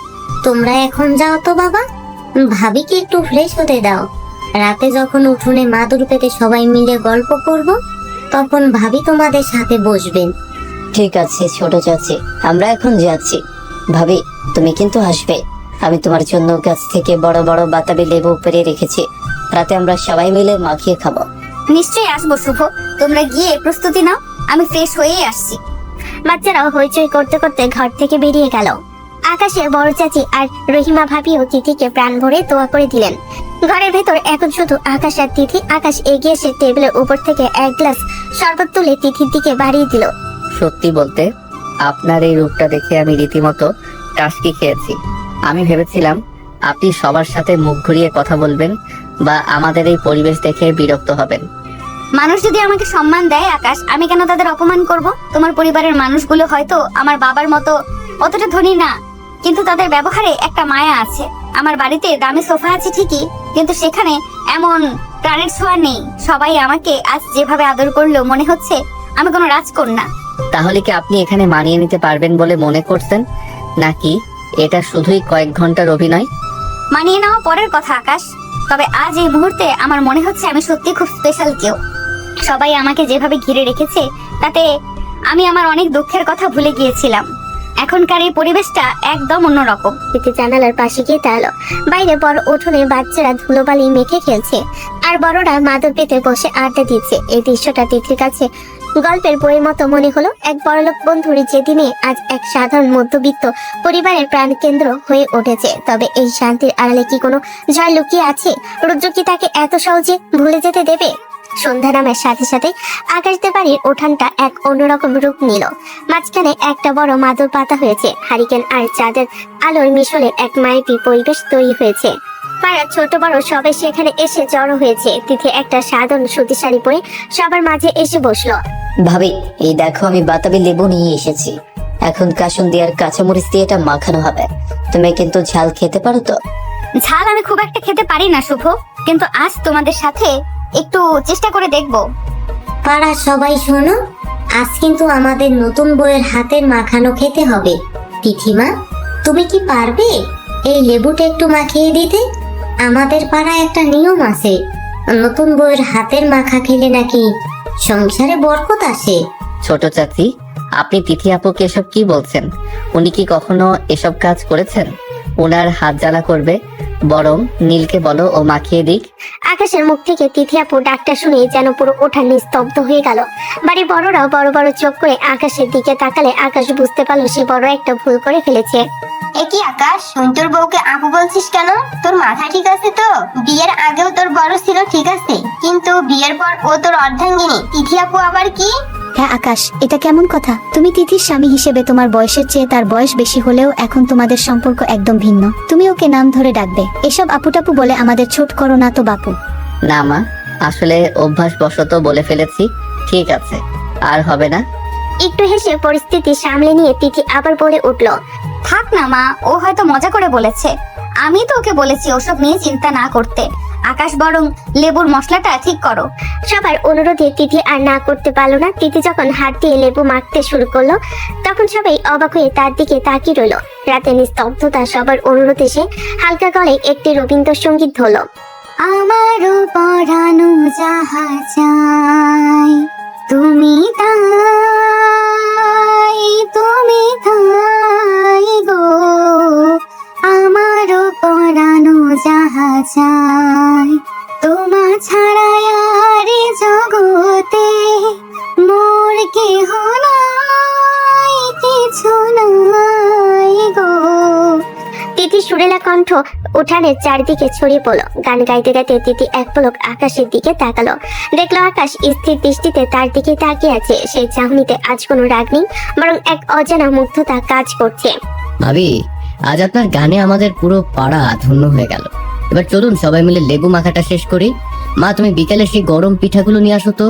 তোমরা এখন যাও তো বাবা, ভাবিকে একটু ফ্রেশ হতে দাও। রাতে যখন উঠোনে মাদুর পেতে সবাই মিলে গল্প করব, তখন ভাবি তোমাদের সাথে বসবেন। ঠিক আছে ছোট চাচি, আমরা এখন যাচ্ছি। ভাবি, তুমি কিন্তু আসবে। আমি তোমার জন্য গাছ থেকে বড় বড় বাতাবি লেবু পেরে রেখেছি, রাতে আমরা সবাই মিলে মাখিয়ে খাবো। নিশ্চয়ই আসবো শুভ, তোমরা গিয়ে প্রস্তুতি নাও, আমি ফ্রেশ হয়েই আসছি। বাচ্চারাও হইচই করতে করতে ঘর থেকে বেরিয়ে গেল। আকাশের বড় চাচি আর রহিমা ভাবিও তিথিকে প্রাণ ভরে দোয়া করে দিলেন। ঘরের ভেতর এখন শুধু আকাশ আর তিথি। আকাশ এগিয়ে এসে টেবিলের উপর থেকে এক গ্লাস শরবত তুলে তিথির দিকে বাড়িয়ে দিল। সত্যি বলতে, আপনার এই রূপটা দেখে আমি রীতিমতো টাসকি খেয়েছি। আমি ভেবেছিলাম আপনি সবার সাথে মুখ ঘুরিয়ে কথা বলবেন বা আমাদের এই পরিবেশ দেখে বিরক্ত হবেন। মানুষ যদি আমাকে সম্মান দেয় আকাশ, আমি কেন তাদের অপমান করব? তোমার পরিবারের মানুষগুলো হয়তো আমার বাবার মতো অতটা ধনী না, কিন্তু তাদের ব্যবহারে একটা মায়া আছে। আমার বাড়িতে দামি সোফা আছে ঠিকই, কিন্তু সেখানে এমন প্রাণের ছোঁয়া নেই। সবাই আমাকে আজ যেভাবে আদর করলো, মনে হচ্ছে আমি কোনো রাজকন্যা। তাহলে কি আপনি এখানে মানিয়ে নিতে পারবেন বলে মনে করছেন, নাকি এটা শুধুই কয়েক ঘন্টার অভিনয়? মানিয়ে নেওয়া পরের কথা আকাশ, তবে আজ এই মুহূর্তে আমার মনে হচ্ছে আমি সত্যি খুব স্পেশাল কেউ। সবাই আমাকে যেভাবে ঘিরে রেখেছে, তাতে আমি আমার অনেক দুঃখের কথা ভুলে গিয়েছিলাম। এখনকার এই পরিবেশটা একদম অন্যরকম। তিথি জানালার পাশে গিয়ে দাঁড়ালো। বাইরে বড় উঠোনে বাচ্চারা ধুলোবালি মেখে খেলছে, আর বড়রা মাদুর পেতে বসে আড্ডা দিচ্ছে। এই দৃশ্যটা তিথির কাছে গল্পের বইয়ের মতো মনে হলো। এক বড়লোক বন্ধুর যে দিনে আজ এক সাধারণ মধ্যবিত্ত পরিবারের প্রাণকেন্দ্র হয়ে উঠেছে। তবে এই শান্তির আড়ালে কি কোনো জয় লুকিয়ে আছে? রুদ্র কি তাকে এত সহজে ভুলে যেতে দেবে? সন্ধ্যা নামের সাথে সাথে আকাশদের বাড়ির উঠানটা এক অন্যরকম রূপ নিল। মাঝখানে একটা বড় মাদুর পাতা হয়েছে, হারিকেন আর চাঁদের আলোর মিশলে এক মায়াবী পরিবেশ তৈরি হয়েছে। পাড়ার ছোট বড় সবাই সেখানে এসে জড়ো হয়েছে। তিথি একটা সাধারণ সুতি শাড়ি পরে সবার মাঝে এসে বসলো। ভাবি, এই দেখো আমি বাতাবি লেবু নিয়ে এসেছি। এখন কাসুন্দি আর কাঁচামরিচ দিয়ে এটা মাখানো হবে। তুমি কিন্তু ঝাল খেতে পারো তো? ঝাল আমি খুব একটা খেতে পারি না শুভ, কিন্তু আজ তোমাদের সাথে একটু চেষ্টা করে দেখবো। পাড়ার সবাই শোনো, আজ কিন্তু আমাদের নতুন বউয়ের হাতের মাখানো খেতে হবে। তিথিমা, তুমি কি পারবে এই লেবুটা একটু মাখিয়ে দিতে? আমাদের পাড়ায় একটা নিয়ম আছে, নতুন বউয়ের হাতের মাখা খেলে নাকি সংসারে বরকত আসে। ছোট চাচি, আপনি তিথি আপুকে এসব কি বলছেন? উনি কি কখনো এসব কাজ করেছেন? ওনার হাত জ্বালা করবে, বরং নীলকে বলো ও মাখিয়ে দিক। আকাশের মুখ থেকে তিথি আপু ডাকটা শুনে যেন পুরো উঠান নিস্তব্ধ হয়ে গেল। বাড়ির বড়রাও বড় বড় চোখ করে আকাশের দিকে তাকালে আকাশ বুঝতে পারলো সে বড় একটা ভুল করে ফেলেছে। এ কি আকাশ, তোর বউকে আপু বলছিস কেন? তোর মাথা ঠিক আছে তো? বিয়ের আগেও তোর বড় ছিল ঠিক আছে, কিন্তু বিয়ের পর ও তোর অর্ধাঙ্গিনী। তিথি আপু আবার কি? হ্যাঁ আকাশ, এটা কেমন কথা? তুমি তিথির স্বামী হিসেবে তোমার বয়সের চেয়ে তার বয়স বেশি হলেও এখন তোমাদের সম্পর্ক একদম ভিন্ন। তুমি ওকে নাম ধরে ডাকবে। এসব আপুটাপু বলে আমাদের ছোট করো না তো বাপু। না মা, আসলে অভ্যাসবশত বলে ফেলেছি। ঠিক আছে, আর হবে না। একটু হেসে পরিস্থিতি সামলে নিয়ে তিথি আবার বলে উঠল, থাক না মা, ও হয়তো মজা করে বলেছে। আমি তো ওকে বলেছি ওসব নিয়ে চিন্তা না করতে। আকাশ বরং লেবুর মশলাটা ঠিক করো। সবার অনুরোধে তিথি আর না করতে পারলো না। তিথি যখন হাত দিয়ে লেবু মাখতে শুরু করলো তখন সবাই অবাক হয়ে তার দিকে তাকিয়ে রইল। রাতে নিস্তব্ধতা সবার অনুরোধে সে হালকা গলায় একটি রবীন্দ্রসঙ্গীত ধরল। আমারও পরানো যাহা চাই, তুমি তাই, তুমি তাই গো। আমারও পরানো যাহা চাই, তোমা ছাড়াই আর এ জগতে মোর কেহ নাই, কিছু নাই গো। তিথি সুরেলা কণ্ঠ উঠানের চারদিকে ছড়িয়ে পড়লো। গান গাইতে গাইতে তিথি এক পলক আকাশের দিকে তাকালো। দেখলো আকাশ স্থির দৃষ্টিতে তার দিকে তাকিয়ে আছে। সেই চাহনিতে আজ কোনো রাগ নেই, বরং এক অজানা মুগ্ধতা কাজ করছে। ভাবি, আজ আপনার গানে আমাদের পুরো পাড়া ধন্য হয়ে গেল। এবার চলুন সবাই মিলে লেবু মাখাটা শেষ করি। মা, তুমি বিকেলে সেই গরম পিঠাগুলো নিয়ে আসো তো।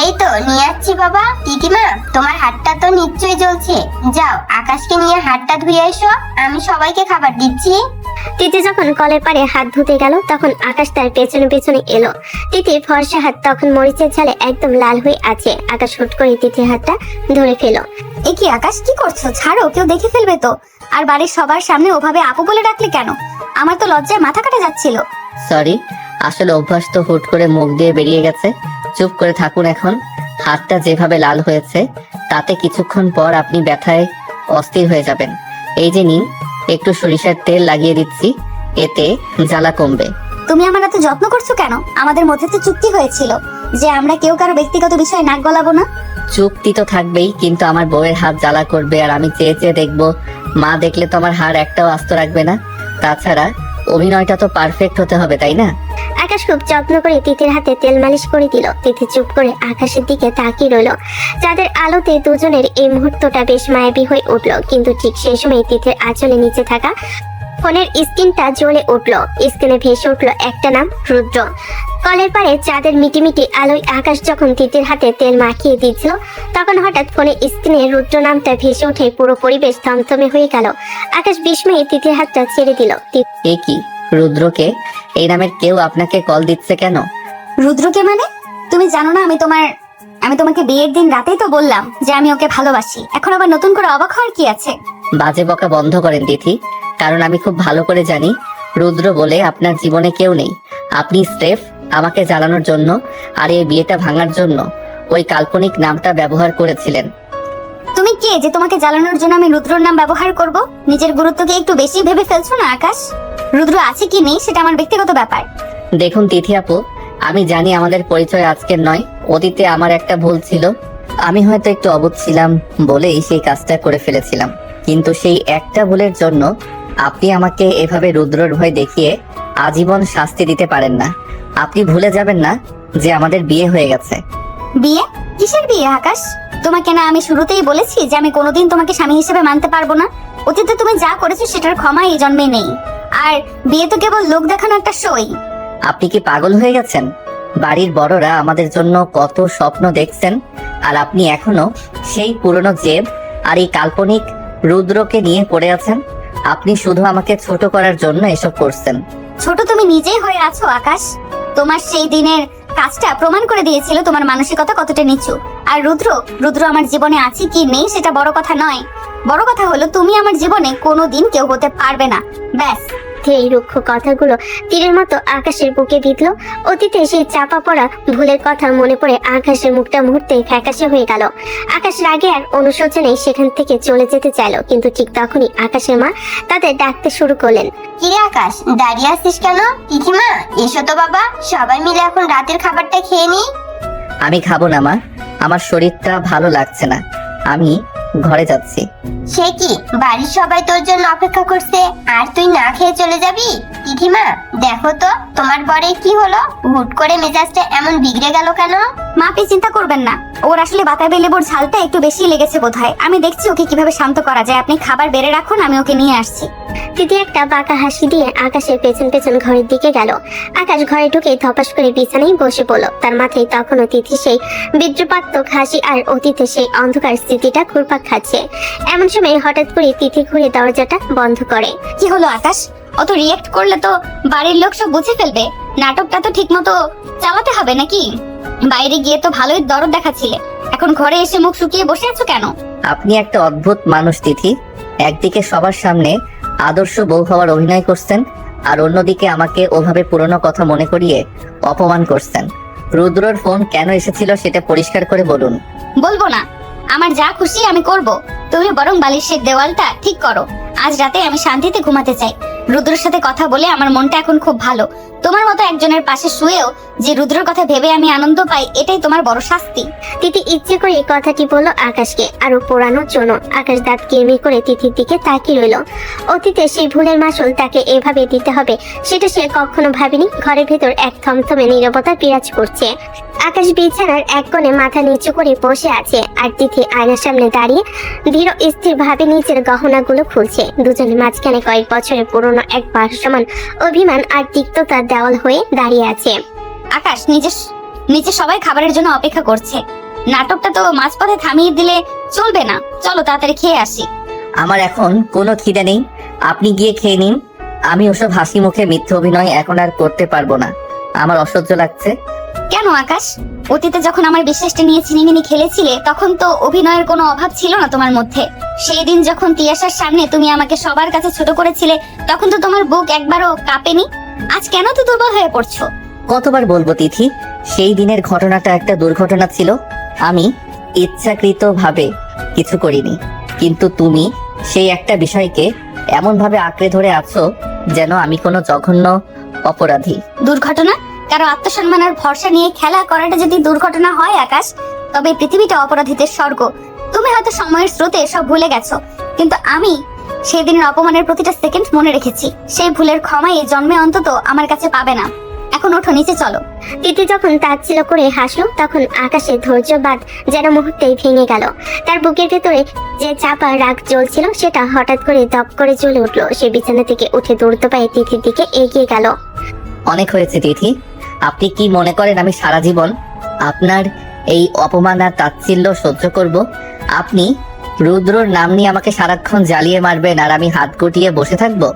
এই তো নিয়ে আসছি বাবা। দিদিমা, তোমার হাতটা তো নিশ্চয়ই জ্বলছে, যাও আকাশকে নিয়ে হাতটা ধুয়ে এসো, আমি সবাইকে খাবার দিচ্ছি। তিথি যখন কলের পাড়ে হাত ধুতে গেল তখন আকাশ তার পেছনে পেছনে এলো। তিথির ফর্সা হাত তখন মরিচের ঝালে একদম লাল হয়ে আছে। আকাশ হুট করে তিথির হাতটা ধরে ফেলো। এ কি আকাশ, কি করছো? ছাড়ো, কেউ দেখে ফেলবে তো। আর বাড়ির সবার সামনে ওভাবে আপু বলে ডাকলে কেন? আমার তো লজ্জায় মাথা কাটা যাচ্ছিল। সরি, আসলে অভ্যাস তো হুট করে মুখ দিয়ে বেরিয়ে গেছে। চুপ করে থাকুন এখন। হাতটা যেভাবে লাল হয়েছে তাতে কিছুক্ষণ পর আপনি ব্যথায় অস্থির হয়ে যাবেন। এই যে নিন, একটু সরিষার তেল লাগিয়ে দিচ্ছি, এতে জ্বালা কমবে। তুমি আমার এত যত্ন করছো কেন? আমাদের মধ্যে তো চুক্তি হয়েছিল যে আমরা কেউ কারো ব্যক্তিগত বিষয়ে নাক গলাবো না। চুক্তি তো থাকবেই, কিন্তু আমার বউয়ের হাত জ্বালা করবে আর আমি চেয়ে চেয়ে দেখবো। মা দেখলে তো আমার হাড় একটাও আস্ত রাখবে না। তাছাড়া অভিনয়টা তো পারফেক্ট হতে হবে, তাই না? আকাশ খুব যত্ন করে তিথির হাতে তেল মালিশ করে দিল। তিথি চুপ করে আকাশের দিকে তাকিয়ে রইল। চাঁদের আলোতে দুজনের এই মুহূর্তটা বেশ মায়াবী হয়ে উঠল। কিন্তু ঠিক সেই সময় তিথির আঁচলের নিচে থাকা ফোনের স্ক্রিনটা জ্বলে উঠল। স্ক্রিনে ভেসে উঠল একটা নাম, রুদ্র। কলের পাড়ে চাঁদের মিটিমিটি আলোয় আকাশ যখন তিথির হাতে তেল মাখিয়ে দিচ্ছিল তখন হঠাৎ ফোনের স্ক্রিনে রুদ্র নামটা ভেসে উঠে পুরো পরিবেশ থমথমে হয়ে গেল। আকাশ বিস্ময়ে তিথির হাতটা ছেড়ে দিল। এ কি, রুদ্রকে? এই নামের কেউ আপনাকে কল দিচ্ছে কেন? রুদ্রকে মানে? তুমি জানো না আমি তোমাকে বিয়ের দিন রাতেই তো বললাম যে আমি ওকে ভালোবাসি। এখন আবার নতুন করে অবাক হওয়ার কি আছে? বাজে বকা বন্ধ করেন তিথি, কারণ আমি খুব ভালো করে জানি রুদ্র বলে আপনার জীবনে কেউ নেই। আপনি স্রেফ আমাকে জ্বালানোর জন্য আর এই বিয়েটা ভাঙার জন্য ওই কাল্পনিক নামটা ব্যবহার করেছিলেন। তুমি কে যে তোমাকে জ্বালানোর জন্য আমি রুদ্রর নাম ব্যবহার করব? নিজের গুরুত্বকে একটু বেশি ভেবে ফেলছো না আকাশ? রুদ্র আছে কি নেই সেটা আমার ব্যক্তিগত ব্যাপার। দেখুন তিথি আপু, আমি জানি আমাদের পরিচয় আজকের নয়, অতীতে আমার একটা ভুল ছিল। আমি হয়তো একটু অবুঝ ছিলাম বলেই সেই কাজটা করে ফেলেছিলাম। কিন্তু সেই একটা ভুলের জন্য আপনি আমাকে এভাবে রুদ্রর ভয় দেখিয়ে আজীবন শাস্তি দিতে পারেন না। আপনি ভুলে যাবেন না যে আমাদের বিয়ে হয়ে গেছে। বিয়ে? কিসের বিয়ে আকাশ? তোমাকে না আমি শুরুতেই বলেছি যে আমি কোনোদিন তোমাকে স্বামী হিসেবে মানতে পারবো না। অতীতে তুমি যা করেছো সেটার ক্ষমা এই জন্মে নেই। আর বিয়ে তো কেবল লোক দেখানো একটা শোই। আপনি কি পাগল হয়ে গেছেন? বাড়ির বড়রা আমাদের জন্য কত স্বপ্ন দেখছেন, আর আপনি এখনো সেই পুরনো জেদ আর এই কাল্পনিক রুদ্রকে নিয়ে পড়ে আছেন। আপনি শুধু আমাকে ছোট করার জন্য এসব করছেন। ছোট তুমি নিজেই হয়ে আছো আকাশ। তোমার সেই দিনের কাজটা প্রমাণ করে দিয়েছিল তোমার মানসিকতা কতটা নিচু। আর রুদ্র আমার জীবনে আছে কি নেই সেটা বড় কথা নয়। বড় কথা হলো তুমি আমার জীবনে কোনোদিন কেউ হতে পারবে না। ব্যাস, তিথির এই রুক্ষ কথাগুলো তীরের মতো আকাশের বুকে বিঁধল। অতীতে সেই চাপা পড়া ভুলের কথা মনে পড়ে আকাশের মুখটা মুহূর্তে ফ্যাকাশে হয়ে গেল। আকাশ রাগে আর অনুশোচনায় সেখান থেকে চলে যেতে চাইল, কিন্তু ঠিক তখনই আকাশের মা তাদের ডাকতে শুরু করলেন। কিরে আকাশ, দাঁড়িয়ে আছিস কেন? তিথিমা, এসো তো বাবা, সবাই মিলে এখন রাতের খাবারটা খেয়ে নি। আমি খাবো না মা, আমার শরীরটা ভালো লাগছে না, আমি ঘরে যাচ্ছি। সে কি, বাড়ির সবাই তোর জন্য অপেক্ষা করছে আর তুই না খেয়ে চলে যাবি? তিথিমা, দেখো তো তোমার বরের কি হলো, হুট করে মেজাজটা এমন বিগড়ে গেল কেন? মা, আপনি চিন্তা করবেন না, ওর আসলে বাতাবি লেবুর ঝালটা একটু বেশি লেগেছে বোধহয়। আমি দেখছি ওকে কিভাবে শান্ত করা যায়। আপনি খাবার বেড়ে রাখুন, আমি ওকে নিয়ে আসছি। তিথি একটা বাঁকা হাসি দিয়ে আকাশের পেছন পেছন ঘরের দিকে গেল। আকাশ ঘরে ঢুকে ধপাস করে বিছানায় বসে পড়ল। তার মাথায় তখনও তিথি সেই বিদ্রুপাত্মক হাসি আর অতীতে সেই অন্ধকার স্মৃতিটা ঘুরপাক খাচ্ছে। এমন সময় হঠাৎ করে তিথি ঘুরে দরজাটা বন্ধ করে। কি হলো আকাশ? অত রিয়েক্ট করলে তো বাড়ির লোক সব বুঝে ফেলবে। নাটকটা তো ঠিক মতো চালাতে হবে নাকি? বাইরে গিয়ে তো ভালোই দরদ দেখাচ্ছিলে, এখন ঘরে এসে মুখ শুকিয়ে বসে আছো কেন? আপনি একটা অদ্ভুত মানুষ তিথি। একদিকে সবার সামনে আদর্শ বউ হওয়ার অভিনয় করছেন, আর অন্যদিকে আমাকে ওভাবে পুরনো কথা মনে করিয়ে অপমান করছেন। রুদ্রর ফোন কেন এসেছিল সেটা পরিষ্কার করে বলুন। বলবো না, আমার যা খুশি আমি করব। তুমি বরং বালিশের দেওয়ালটা ঠিক করো। আজ রাতে আমি শান্তিতে ঘুমাতে চাই। রুদ্রের সাথে কথা বলে আমার মনটা এখন খুব ভালো। তোমার মতো একজনের পাশে শুয়েও যে রুদ্রের কথা ভেবে আমি আনন্দ পাই, এটাই তোমার বড় শাস্তি। তিথি ইচ্ছে করে এই কথাটি বলল আকাশকে আরো পোড়ানোর জন্য। আকাশ দাঁত কিরমির করে তিথির দিকে তাকিয়ে রইল। অতীতে সেই ভুলের মাসুল তাকে এভাবে দিতে হবে সেটা সে কখনো ভাবেনি। ঘরের ভেতর এক থমথমে নীরবতা বিরাজ করছে। আকাশ বিছানার এক কোণে মাথা নিচু করে বসে আছে, আর তিথি আয়নার সামনে দাঁড়িয়ে ধীর স্থির ভাবে নিজের গহনাগুলো খুলছে। দুজনের মাঝখানে কয়েক বছরের পুরনো এক ভাসমান অভিমান আর তিক্ততার দেওয়াল হয়ে দাঁড়িয়ে আছে। আকাশ, নিচে সবাই খাবারের জন্য অপেক্ষা করছে। নাটকটা তো মাঝপথে থামিয়ে দিলে চলবে না। চলো তাড়াতাড়ি খেয়ে আসি। আমার এখন কোনো খিদে নেই, আপনি গিয়ে খেয়ে নিন। আমি ওসব হাসি মুখে মিথ্যে অভিনয় এখন আর করতে পারবো না, আমার অসহ্য লাগছে। কেন আকাশ? অতীতে যখন আমার বিশ্বাসটা নিয়ে চিনিমিনি খেলেছিলে, তখন তো অভিনয়ের কোনো অভাব ছিল না তোমার মধ্যে। সেই দিন যখন তিয়াশার সামনে তুমি আমাকে সবার কাছে ছোট করেছিলে, তখন তো তোমার বুক একবারও কাঁপেনি। আজ কেন তো দুর্বল হয়ে পড়ছো? কতবার বলবো তিথি, সেই দিনের ঘটনাটা একটা দুর্ঘটনা ছিল। আমি ইচ্ছাকৃত ভাবে কিছু করিনি, কিন্তু তুমি সেই একটা বিষয়কে এমন ভাবে আঁকড়ে ধরে আছো যেন আমি কোনো জঘন্য অপরাধী। দুর্ঘটনা? কারো আত্মসম্মান আর ভরসা নিয়ে খেলা করাটা যদি দুর্ঘটনা হয় আকাশ, তবে পৃথিবীটা অপরাধীদের স্বর্গ। তুমি হয়তো সময়ের স্রোতে সব ভুলে গেছো, কিন্তু আমি সেই দিনের অপমানের প্রতিটা সেকেন্ড মনে রেখেছি। সেই ভুলের ক্ষমা এই জন্মে অন্তত আমার কাছে পাবে না। এখন ওঠো, নিচে চলো। তিথি যখন তাচ্ছিল্য করে হাসলো, তখন আকাশের ধৈর্য বাঁধ যেন মুহূর্তেই ভেঙে গেল। তার বুকের ভেতরে যে চাপা রাগ জ্বলছিল সেটা হঠাৎ করে দপ করে জ্বলে উঠলো। সে বিছানা থেকে উঠে দ্রুত পায়ে তিথির দিকে এগিয়ে গেল। অনেক হয়েছে তিথি, আপনি কি মনে করেন আমি সারা জীবন আপনার এই অপমান আর তাচ্ছিল্য সহ্য করব? আপনি রুদ্রর নাম নিয়ে আমাকে সারাক্ষণ জ্বালিয়ে মারবেন আর আমি হাত গুটিয়ে বসে থাকবো?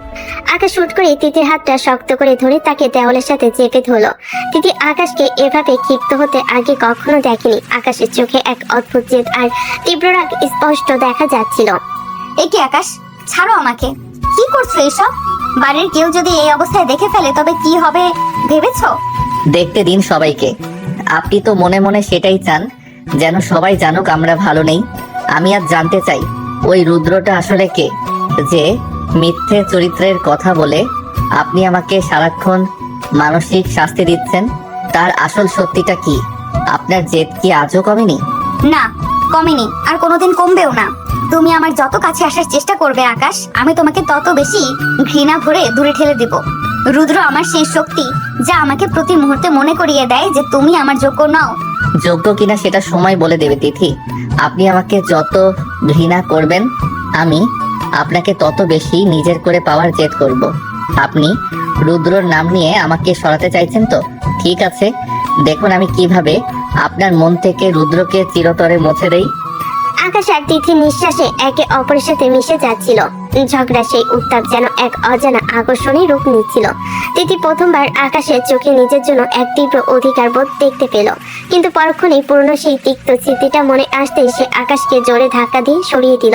আকাশ শুট করে তিথির হাতটা শক্ত করে ধরে তাকে দেওয়ালের সাথে চেপে ধরল। তিথি আকাশকে এভাবে ক্ষিপ্ত হতে আগে কখনো দেখেনি। আকাশের চোখে এক অদ্ভুত জেদ আর তীব্র রাগ স্পষ্ট দেখা যাচ্ছিল। এ কি আকাশ, ছাড়ো আমাকে। কি করছো এসব? বাড়ির কেউ যদি এই অবস্থায় দেখে ফেলে তবে কি হবে ভেবেছো? দেখতে দিন সবাইকে। আপনি তো মনে মনে সেটাই চান, যেন সবাই জানুক আমরা ভালো নেই। আমি আজ জানতে চাই ওই রুদ্রটা আসলে কে, যে মিথ্যে চরিত্রের কথা বলে আপনি আমাকে সারাক্ষণ মানসিক শাস্তি দিচ্ছেন। তার আসল সত্যিটা কি? আপনার জেদ কি আজও কমেনি? না, কমেনি, আর কোনোদিন কমবেও না। তুমি আমার যত কাছে আসার চেষ্টা করবে আকাশ, আমি তোমাকে তত বেশি ঘৃণা ভরে দূরে ঠেলে দেব। রুদ্র আমার সেই শক্তি যা আমাকে প্রতি মুহূর্তে মনে করিয়ে দেয় যে তুমি আমার যোগ্য নও। যোগ্য কিনা সেটা সময় বলে দেবে তিথি। আপনি আমাকে যত ঘৃণা করবেন, আমি আপনাকে তত বেশি নিজের করে পাওয়ার জেদ করব। আপনি রুদ্রর নাম নিয়ে আমাকে সরাতে চাইছেন তো? ঠিক আছে, দেখুন আমি কিভাবে আপনার মন থেকে রুদ্রকে চিরতরে মুছে দেই। আকাশ আর তিথির নিঃশ্বাসে একে অপরের সাথে মিশে যাচ্ছিল। ঝগড়া সেই উত্তাপ যেন এক অজানা আকর্ষণী রূপ নিচ্ছিল। তিথি প্রথমবার আকাশের চোখে নিজের জন্য এক তীব্র অধিকার বোধ দেখতে পেল, কিন্তু পরক্ষণেই পুরনো সেই তিক্ত স্মৃতিটা মনে আসতেই সে আকাশকে জোরে ধাক্কা দিয়ে সরিয়ে দিল।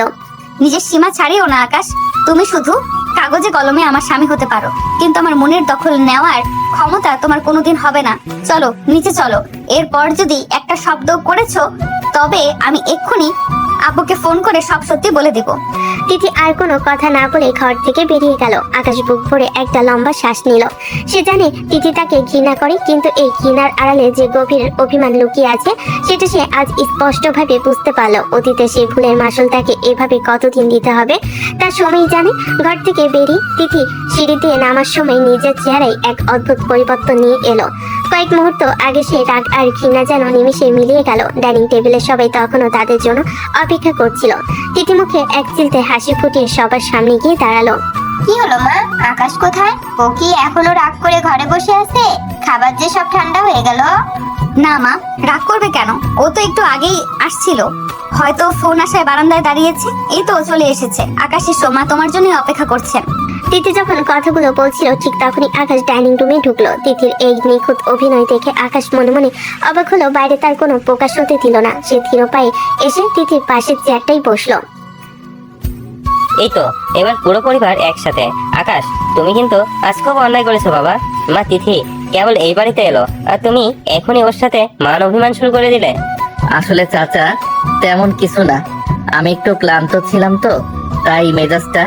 নিজের সীমা ছাড়িও না আকাশ, তুমি শুধু কাগজে কলমে আমার স্বামী হতে পারো, কিন্তু আমার মনের দখল নেওয়ার ক্ষমতা তোমার কোনোদিন হবে না। চলো নিচে চলো। এরপর যদি একটা শব্দ করেছো তবে আমি এক্ষুনি আব্বুকে ফোন করে সব সত্যি বলে দিব। তিথি আর কোনো কথা না বলে ঘর থেকে বেরিয়ে গেল। আকাশ বুক ভরে একটা লম্বা শ্বাস নিল। সে জানে তিথি তাকে ঘৃণা করে, কিন্তু এই ঘৃণার আড়ালে যে গভীর অভিমান লুকিয়ে আছে সেটা সে আজ স্পষ্টভাবে বুঝতে পারল। অতীতে সেই ভুলের মাসুল তাকে এভাবে কতদিন দিতে হবে তার সময় জানে। ঘর থেকে বেরিয়ে তিথি সিঁড়ি দিয়ে নামার সময় নিজের চেহারায় এক অদ্ভুত পরিবর্তন নিয়ে এলো। কয়েক মুহূর্ত আগে সে রাগ আর ঘৃণা যেন নিমিষে মিলিয়ে গেল। ডাইনিং টেবিলে সবাই তখনও তাদের জন্য অপেক্ষা করছিল। তিথি মুখে এক চিলতে হাসি ফুটিয়ে সবার সামনে গিয়ে দাঁড়ালো। কি হলো মা, আকাশ কোথায়? ও কি এখনো রাগ করে ঘরে বসে আছে? খাবার যে সব ঠান্ডা হয়ে গেল। না মা, রাগ করবে কেন? ও তো একটু আগেই আসছিল, হয়তো ফোন আসায় বারান্দায় দাঁড়িয়েছে। এই তো চলে এসেছে। আকাশ এসো, মা তোমার জন্যই অপেক্ষা করছেন। তিথি যখন কথাগুলো বলছিল ঠিক তখনই আকাশ ডাইনিং রুমে ঢুকলো। তিথির এই নিখুঁত অভিনয় দেখে আকাশ মনে মনে অবাক হলো। বাইরে তার কোনো প্রকাশ হতে দিল না। সে ধীর পায়ে এসে তিথির পাশের চেয়ারটাই বসলো। এই তো এবার পুরো পরিবার একসাথে। আকাশ, তুমি কিন্তু আজ খুব অন্যায় করেছো বাবা। মা তিথি কেবল এই বাড়িতে এলো আর তুমি এখনই ওর সাথে মান অভিমান শুরু করে দিলে। আসলে চাচা তেমন কিছু না, আমি একটু ক্লান্ত ছিলাম তো, তাই মেজাজটা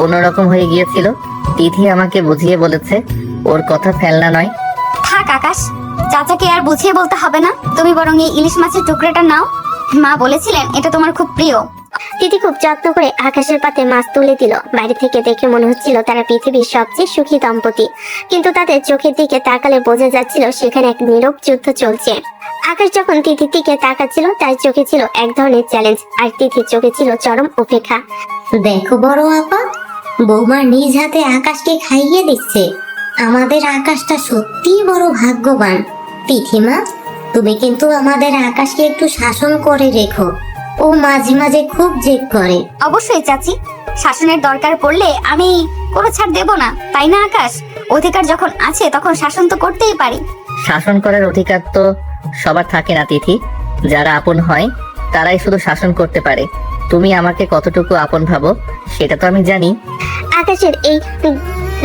অন্যরকম হয়ে গিয়েছিল। তিথি আমাকে বুঝিয়ে বলেছে ওর কথা ফেলনা নয়। থাক আকাশ, চাচাকে আর বুঝিয়ে বলতে হবে না। তুমি বরং এই ইলিশ মাছের টুকরাটা নাও। মা বলেছিলেন এটা তোমার খুব প্রিয়। তিথি খুব যত্ন করে আকাশের পাতে মাছ তুলে দিল। বাইরে থেকে দেখে মনে হচ্ছিল তারা পৃথিবীর সবচেয়ে সুখী দম্পতি, কিন্তু তাদের চোখের দিকে তাকালে বোঝা যাচ্ছিল সেখানে এক নীরব যুদ্ধ চলছে। আকাশ যখন তিথির দিকে তাকাচ্ছিল তার চোখে ছিল এক ধরনের চ্যালেঞ্জ, আর তিথির চোখে ছিল চরম উপেক্ষা। দেখো বড় আপা, বৌমা নিজ হাতে আকাশকে খাইয়ে দিচ্ছে। আমাদের আকাশটা সত্যিই বড় ভাগ্যবান। তিথিমা, তুমি কিন্তু আমাদের আকাশকে একটু শাসন করে রেখো। ও মাঝে মাঝে খুব জেদ করে। অবশ্যই চাচি, শাসনের দরকার পড়লে আমি কোনো ছাড় দেব না, তাই না আকাশ? অধিকার যখন আছে তখন শাসন তো করতেই পারি। শাসন করার অধিকার তো সবার থাকে না তিথি। যারা আপন হয় তারাই শুধু শাসন করতে পারে। তুমি আমাকে কতটুকু আপন ভাবো সেটা তো আমি জানি। আকাশের এই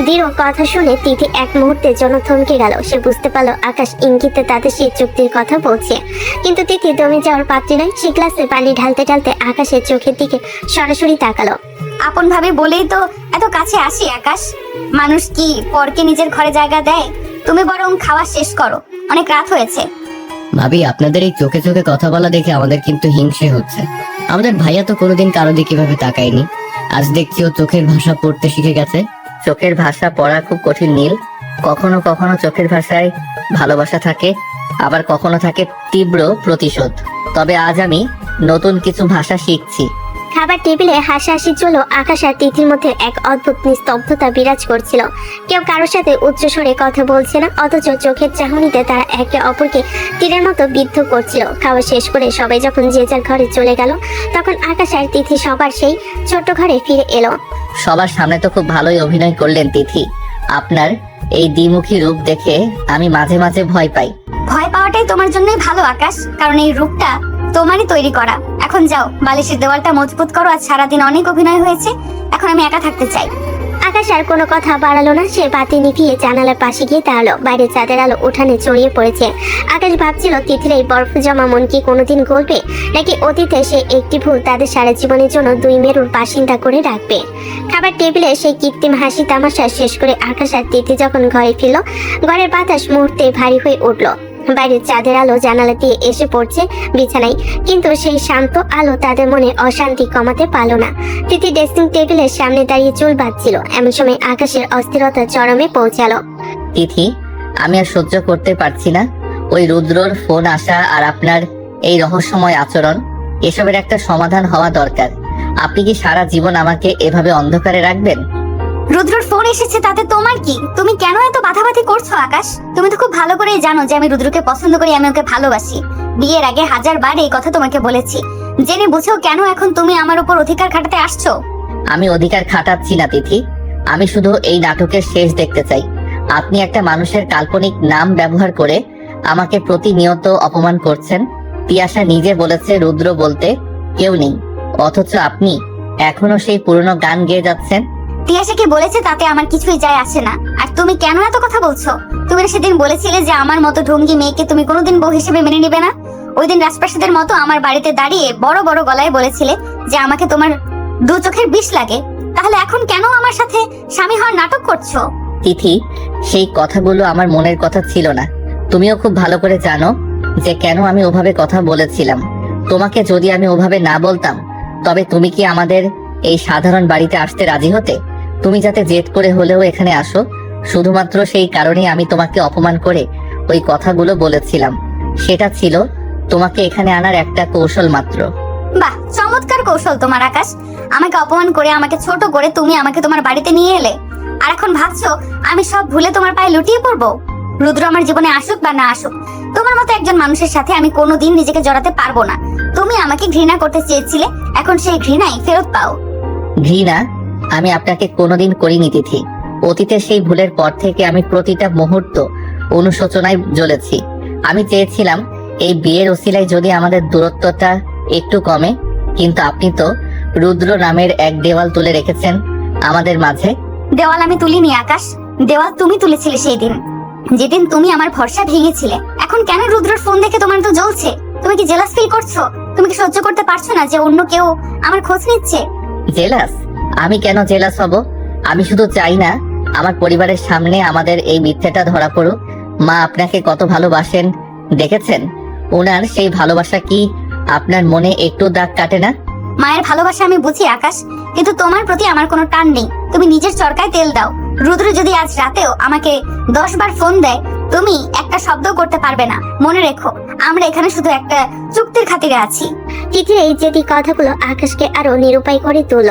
দৃঢ় কথা শুনে তিথি এক মুহূর্তে যেন থমকে গেল। সে বুঝতে পারলো আকাশ ইঙ্গিতে তাদের সেই চুক্তির কথা বলছে, কিন্তু তিথি দমে যাওয়ার পাত্রী নয়। সে গ্লাসে পানি ঢালতে ঢালতে আকাশের চোখের দিকে সরাসরি তাকালো। আপন ভাবে বলেই তো এত কাছে আসি আকাশ। মানুষ কি পরকে নিজের ঘরে জায়গা দেয়? তুমি বরং খাওয়া শেষ করো, অনেক রাত হয়েছে। ভাবি, আপনাদের এই চোখে চোখে কথা বলা দেখে আমাদের কিন্তু হিংসে হচ্ছে। আমাদের ভাইয়া তো কোনোদিন কারো দিকে এভাবে তাকায়নি। আজ দেখছি ও চোখের ভাষা পড়তে শিখে গেছে। চোখের ভাষা পড়া খুব কঠিন নীল। কখনো কখনো চোখের ভাষায় ভালোবাসা থাকে, আবার কখনো থাকে তীব্র প্রতিশোধ। তবে আজ আমি নতুন কিছু ভাষা শিখছি। খাবার টেবিলে হাসাহাসি চলো। আকাশ আর তিথির মধ্যে এক অদ্ভুত নিস্তব্ধতা বিরাজ করছিল। কেউ কারোর সাথে উচ্চস্বরে কথা বলছে না, অথচ চোখের চাহনিতে তারা একে অপরকে তীরের মতো বিদ্ধ করছিল। খাওয়া শেষ করে সবাই যখন যে যার ঘরে চলে গেল, তখন আকাশ আর তিথি সবার সেই ছোট্ট ঘরে ফিরে এলো। সবার সামনে তো খুব ভালোই অভিনয় করলেন তিথি। আপনার এই দ্বিমুখী রূপ দেখে আমি মাঝে মাঝে ভয় পাই। ভয় পাওয়াটাই তোমার জন্যই ভালো আকাশ, কারণ এই রূপটা তোমারই তৈরি করা। এখন যাও, বালিশের দেওয়ালটা মজবুত করো। আজ সারাদিন অনেক অভিনয় হয়েছে, এখন আমি একা থাকতে চাই। আকাশ আর কোনো কথা বাড়ালো না। সে বাতি নিভিয়ে জানালার পাশে গিয়ে দাঁড়ালো। বাইরে চাঁদের আলো উঠানে ছড়িয়ে পড়েছে। আকাশ ভাবছিল তিথির এই বরফ জমা মন কি কোনোদিন গলবে, নাকি অতীতে সে একটি ভুল তাদের সারা জীবনের জন্য দুই মেরুর বাসিন্দা করে রাখবে। খাবার টেবিলে সেই কৃত্রিম হাসি তামাশা শেষ করে আকাশ আর তিথি যখন ঘরে ফিরল, ঘরের বাতাস মুহূর্তে ভারী হয়ে উঠল। বাইরের চাঁদের আলো জানালা দিয়ে এসে পড়ছে বিছানায়, কিন্তু সেই শান্ত আলো তাদের মনে অশান্তি কমাতে পারল না। তিথি ড্রেসিং টেবিলের সামনে দাঁড়িয়ে চুল বাঁধছিল। এমন সময় আকাশের অস্থিরতা চরমে পৌঁছালো। তিথি, আমি আর সহ্য করতে পারছি না। ওই রুদ্রর ফোন আসা আর আপনার এই রহস্যময় আচরণ, এসবের একটা সমাধান হওয়া দরকার। আপনি কি সারা জীবন আমাকে এভাবে অন্ধকারে রাখবেন? রুদ্রর ফোন এসেছে তাতে তোমার কি? তুমি কেন এত বাধাবাধি করছো আকাশ? তুমি তো খুব ভালো করেই জানো যে আমি রুদ্রকে পছন্দ করি, আমি ওকে ভালোবাসি। বিয়ের আগে 1000 বার এই কথা তোমাকে বলেছি। জেনে বুঝেও কেন এখন তুমি আমার উপর অধিকার খাটাতে আসছো? আমি অধিকার খাটাচ্ছি না তিথি, আমি শুধু এই নাটকের শেষ দেখতে চাই। আপনি একটা মানুষের কাল্পনিক নাম ব্যবহার করে আমাকে প্রতিনিয়ত অপমান করছেন। তিয়াশা নিজে বলেছে রুদ্র বলতে কেউ নেই, অথচ আপনি এখনো সেই পুরনো গান গেয়ে যাচ্ছেন। তিয়াশাকে বলেছে তাতে আমার কিছুই যায় আসে না। আর তুমি কেন এত কথা বলছো? তুমি না সেদিন বলেছিলে যে আমার মতো ঢঙ্গি মেয়েকে তুমি কোনোদিন বউ হিসেবে মেনে নিবে না। ওই দিন রাজপ্রাসাদের মতো আমার বাড়িতে দাঁড়িয়ে বড় বড় গলায় বলেছিলে যে আমাকে তোমার দু চোখের বিষ লাগে। তাহলে এখন কেন আমার সাথে স্বামী হওয়ার নাটক করছো? তিথি, সেই কথাগুলো আমার মনের কথা ছিল না। তুমিও খুব ভালো করে জানো যে কেন আমি ওভাবে কথা বলেছিলাম। তোমাকে যদি আমি ওভাবে না বলতাম তবে তুমি কি আমাদের এই সাধারণ বাড়িতে আসতে রাজি হতে? তুমি যাতে জেদ করে হলেও এখানে আসো, শুধুমাত্র সেই কারণেই আমি তোমাকে অপমান করে ওই কথাগুলো বলেছিলাম। সেটা ছিল তোমাকে এখানে আনার একটা কৌশল মাত্র। বাহ, চমৎকার কৌশল তোমার আকাশ। আমাকে অপমান করে, আমাকে ছোট করে তুমি আমাকে তোমার বাড়িতে নিয়ে এলে, আর এখন ভাবছো আমি সব ভুলে তোমার পায়ে লুটিয়ে পড়বো। রুদ্র আমার জীবনে আসুক বা না আসুক, তোমার মতো একজন মানুষের সাথে আমি কোনোদিন নিজেকে জড়াতে পারবো না। তুমি আমাকে ঘৃণা করতে চেয়েছিলে, এখন সেই ঘৃণাই ফেরত পাও। ঘৃণা আমি আপনাকে কোনোদিন করিনি তিথি। অতীতে সেই ভুলের পর থেকে আমি প্রতিটা মুহূর্ত অনুশোচনায় জ্বলেছি। আমি চেয়েছিলাম এই বিয়ের ওসিলায় যদি আমাদের দূরত্বটা একটু কমে, কিন্তু আপনি তো রুদ্র নামের এক দেওয়াল তুলে রেখেছেন আমাদের মাঝে। দেওয়াল আমি তুলিনি আকাশ, দেওয়াল তুমি তুলেছিলে সেই দিন, যেদিন তুমি আমার ভরসা ভেঙেছিলে। এখন কেন রুদ্রর ফোন দেখে তোমার তো জ্বলছে? তুমি কি জেলাস ফিল করছো? তুমি কি সহ্য করতে পারছো না যে অন্য কেউ আমার খোঁজ নিচ্ছে? জেলাস? আমি কেন জেলাস হব? আমি শুধু চাই না আমার পরিবারের সামনে আমাদের এই মিথ্যেটা ধরা পড়ুক। মা আপনাকে কত ভালোবাসেন দেখেছেন, ওনার সেই ভালোবাসা কি আপনার মনে একটু দাগ কাটে না? মায়ের ভালোবাসা আমি বুঝি আকাশ, কিন্তু তোমার প্রতি আমার কোনো টান নেই। তুমি নিজের চরকায় তেল দাও। রুদ্র যদি আজ রাতেও আমাকে 10 বার ফোন দেয়, তুমি একটা শব্দ করতে পারবে না। মনে রেখো, আমরা এখানে শুধু একটা চুক্তির খাতিরে আছি। তিথির এই জেদি কথাগুলো আকাশকে আরো নিরুপায় করে তুলল।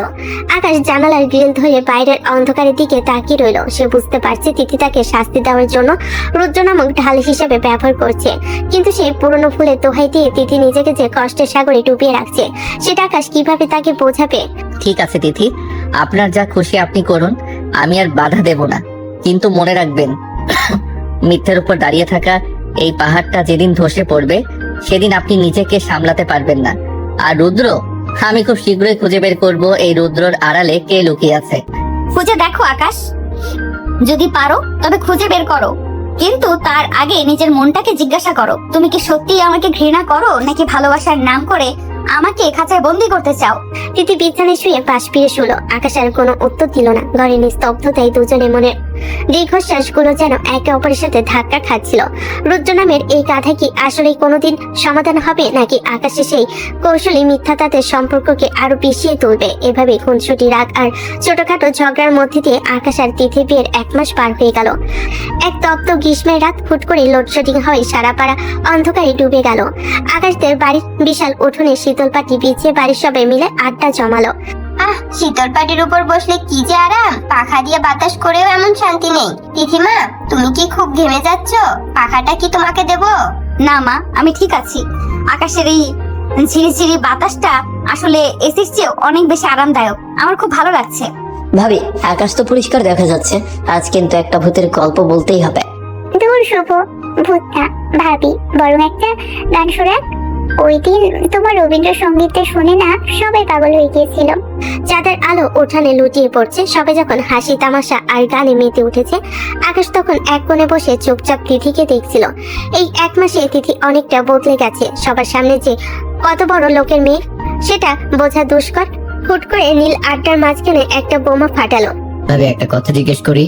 আকাশ জানালার গ্রিল ধরে বাইরের অন্ধকারের দিকে তাকিয়ে রইল। সে বুঝতে পারছে তিথি তাকে শাস্তি দেওয়ার জন্য রুদ্র নামক ঢাল হিসেবে ব্যবহার করছে, কিন্তু সেই পুরনো ফুলের দোহাই দিয়ে তিথি নিজেকে যে কষ্টের সাগরে ডুবিয়ে রাখছে, সেটা আকাশ কিভাবে তাকে বোঝাবে? ঠিক আছে তিথি, আপনার যা খুশি আপনি করুন, আমি আর বাধা দেব না। কিন্তু মনে রাখবেন, মিথ্যের উপর দাঁড়িয়ে থাকা এই পাহাড়টা যেদিন ধসে পড়বে সেদিন আপনি নিজেকে সামলাতে পারবেন না। আর রুদ্র, আমি খুব শীঘ্রই খুঁজে বের করব এই রুদ্রর আড়ালে কে লুকিয়ে আছে। খুঁজে দেখো আকাশ, যদি পারো তবে খুঁজে বের করো, কিন্তু তার আগে নিজের মনটাকে জিজ্ঞাসা করো, তুমি কি সত্যিই আমাকে ঘৃণা করো, নাকি ভালোবাসার নাম করে আমাকে খাঁচায় বন্দি করতে চাও? তিথি বিছানায় শুয়ে পাশ ফিরে শুল। আকাশ আর কোনো উত্তর দিল না। ঘরের নিস্তব্ধতায় দুজনে মনে দীর্ঘশ্বাসগুলো যেন একে অপরের সাথে ধাক্কা খাচ্ছিল। রুদ্র নামের এই গাথা কি আসলে কোনোদিন সমাধান হবে, নাকি আকাশে সেই কৌশলী মিথ্যা তাদের সম্পর্ককে আরো পিছিয়ে তুলবে? এভাবে খুনসুটি, রাগ আর ছোটখাটো ঝগড়ার মধ্যে দিয়ে আকাশ আর তিথি বিয়ের 1 মাস পার হয়ে গেল। এক তপ্ত গ্রীষ্মের রাত হুট করে লোডশেডিং হয়ে সারা পাড়া অন্ধকারে ডুবে গেল। আকাশদের বাড়ির বিশাল উঠোনে শীতল পাটি বিছিয়ে বাড়ির সবাই মিলে আড্ডা জমালো। আহ, শীতল পাটির উপর বসলে কি যে আরাম! পাখা দিয়ে বাতাস করেও এমন শান্তি নেই। তিথিমা, তুমি কি খুব ঘেমে যাচ্ছ? পাখাটা কি তোমাকে দেবো? না মা, আমি ঠিক আছি। আকাশের এই ঝিরিঝিরি বাতাসটা আসলে এসির চেয়ে অনেক বেশি আরামদায়ক। আমার খুব ভালো লাগছে। ভাবি, আকাশ তো পরিষ্কার দেখা যাচ্ছে, আজ কিন্তু একটা ভূতের গল্প বলতেই হবে। দূর শুভ, ভূত না ভাবি, বরং একটা গান শোনাক। ওই দিন তোমার রবীন্দ্রসঙ্গীতটা শুনে না সবাই পাগল হয়ে গিয়েছিল। চাঁদের আলো উঠানে লুটিয়ে পড়ছে, সবাই যখন হাসি তামাশা আর গানে মেতে উঠেছে, আকাশ তখন এক কোণে বসে চুপচাপ তিথিকে দেখছিল। এই 1 মাসে তিথি অনেকটা বদলে গেছে। সবার সামনে যে কত বড় লোকের মেয়ে সেটা বোঝা দুষ্কর। হুট করে নীল আড্ডার মাঝখানে একটা বোমা ফাটালো। ভাবি, একটা কথা জিজ্ঞেস করি,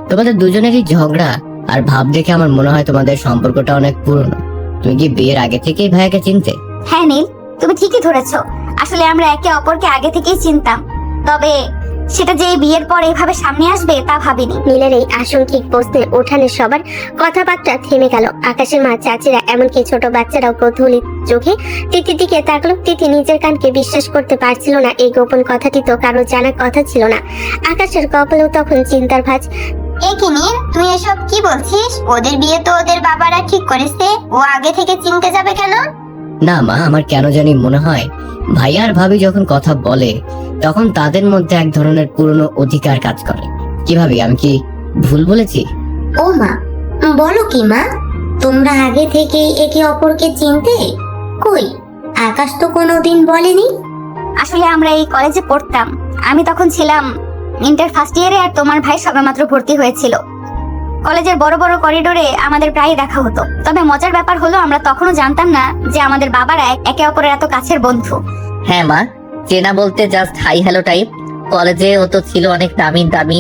তোমাদের দুজনেরই ঝগড়া আর ভাব দেখে আমার মনে হয় তোমাদের সম্পর্কটা অনেক পুরনো। তুমি কি বিয়ের আগে থেকেই ভাইয়াকে চিনতে? হ্যাঁ নীল, তুমি ঠিকই ধরেছো। আসলে আমরা একে অপরকে আগে থেকেই চিনতাম, তবে সেটা যে এই বিয়ের পর এভাবে সামনে আসবে তা ভাবিনি। নীলের এই আশঙ্কিক প্রশ্নে উঠানের সবার কথাবার্তা থেমে গেল। আকাশের মা, চাচিরা, এমনকি ছোট বাচ্চারাও কৌতূহলী চোখে তিথির দিকে তাকলো। তিথি নিজের কানকে বিশ্বাস করতে পারছিল না। এই গোপন কথাটি তো কারো জানার কথা ছিল না। আকাশের কপালেও তখন চিন্তার ভাঁজ। এ কি নীল, তুই এসব কি বলছিস? ওদের বিয়ে তো ওদের বাবারা ঠিক করেছে, ও আগে থেকে চিনতে যাবে কেন? না মা, আমার কেন জানি মনে হয় ভাইয়া আর ভাবি যখন কথা বলে তখন তাদের মধ্যে এক ধরনের পুরনো অধিকার কাজ করে। কি ভাবি, আমি কি ভুল বলেছি? ও মা, বলো কি মা, তোমরা আগে থেকে একে অপরকে চিনতে? কই, আকাশ তো কোনোদিন বলেনি। আসলে আমরা এই কলেজে পড়তাম। আমি তখন ছিলাম ইন্টার ফার্স্ট ইয়ারে আর তোমার ভাই সবেমাত্র ভর্তি হয়েছিল। কলেজের বড় বড় করিডোরে আমাদের প্রায় দেখা হতো। তবে মজার ব্যাপার হলো আমরা তখনও জানতাম না যে আমাদের বাবারা একে অপরের এত কাছের বন্ধু। হ্যাঁ মা, চেনা বলতে জাস্ট হাই হ্যালো টাইপ। কলেজে ও তো ছিল অনেক দামি দামি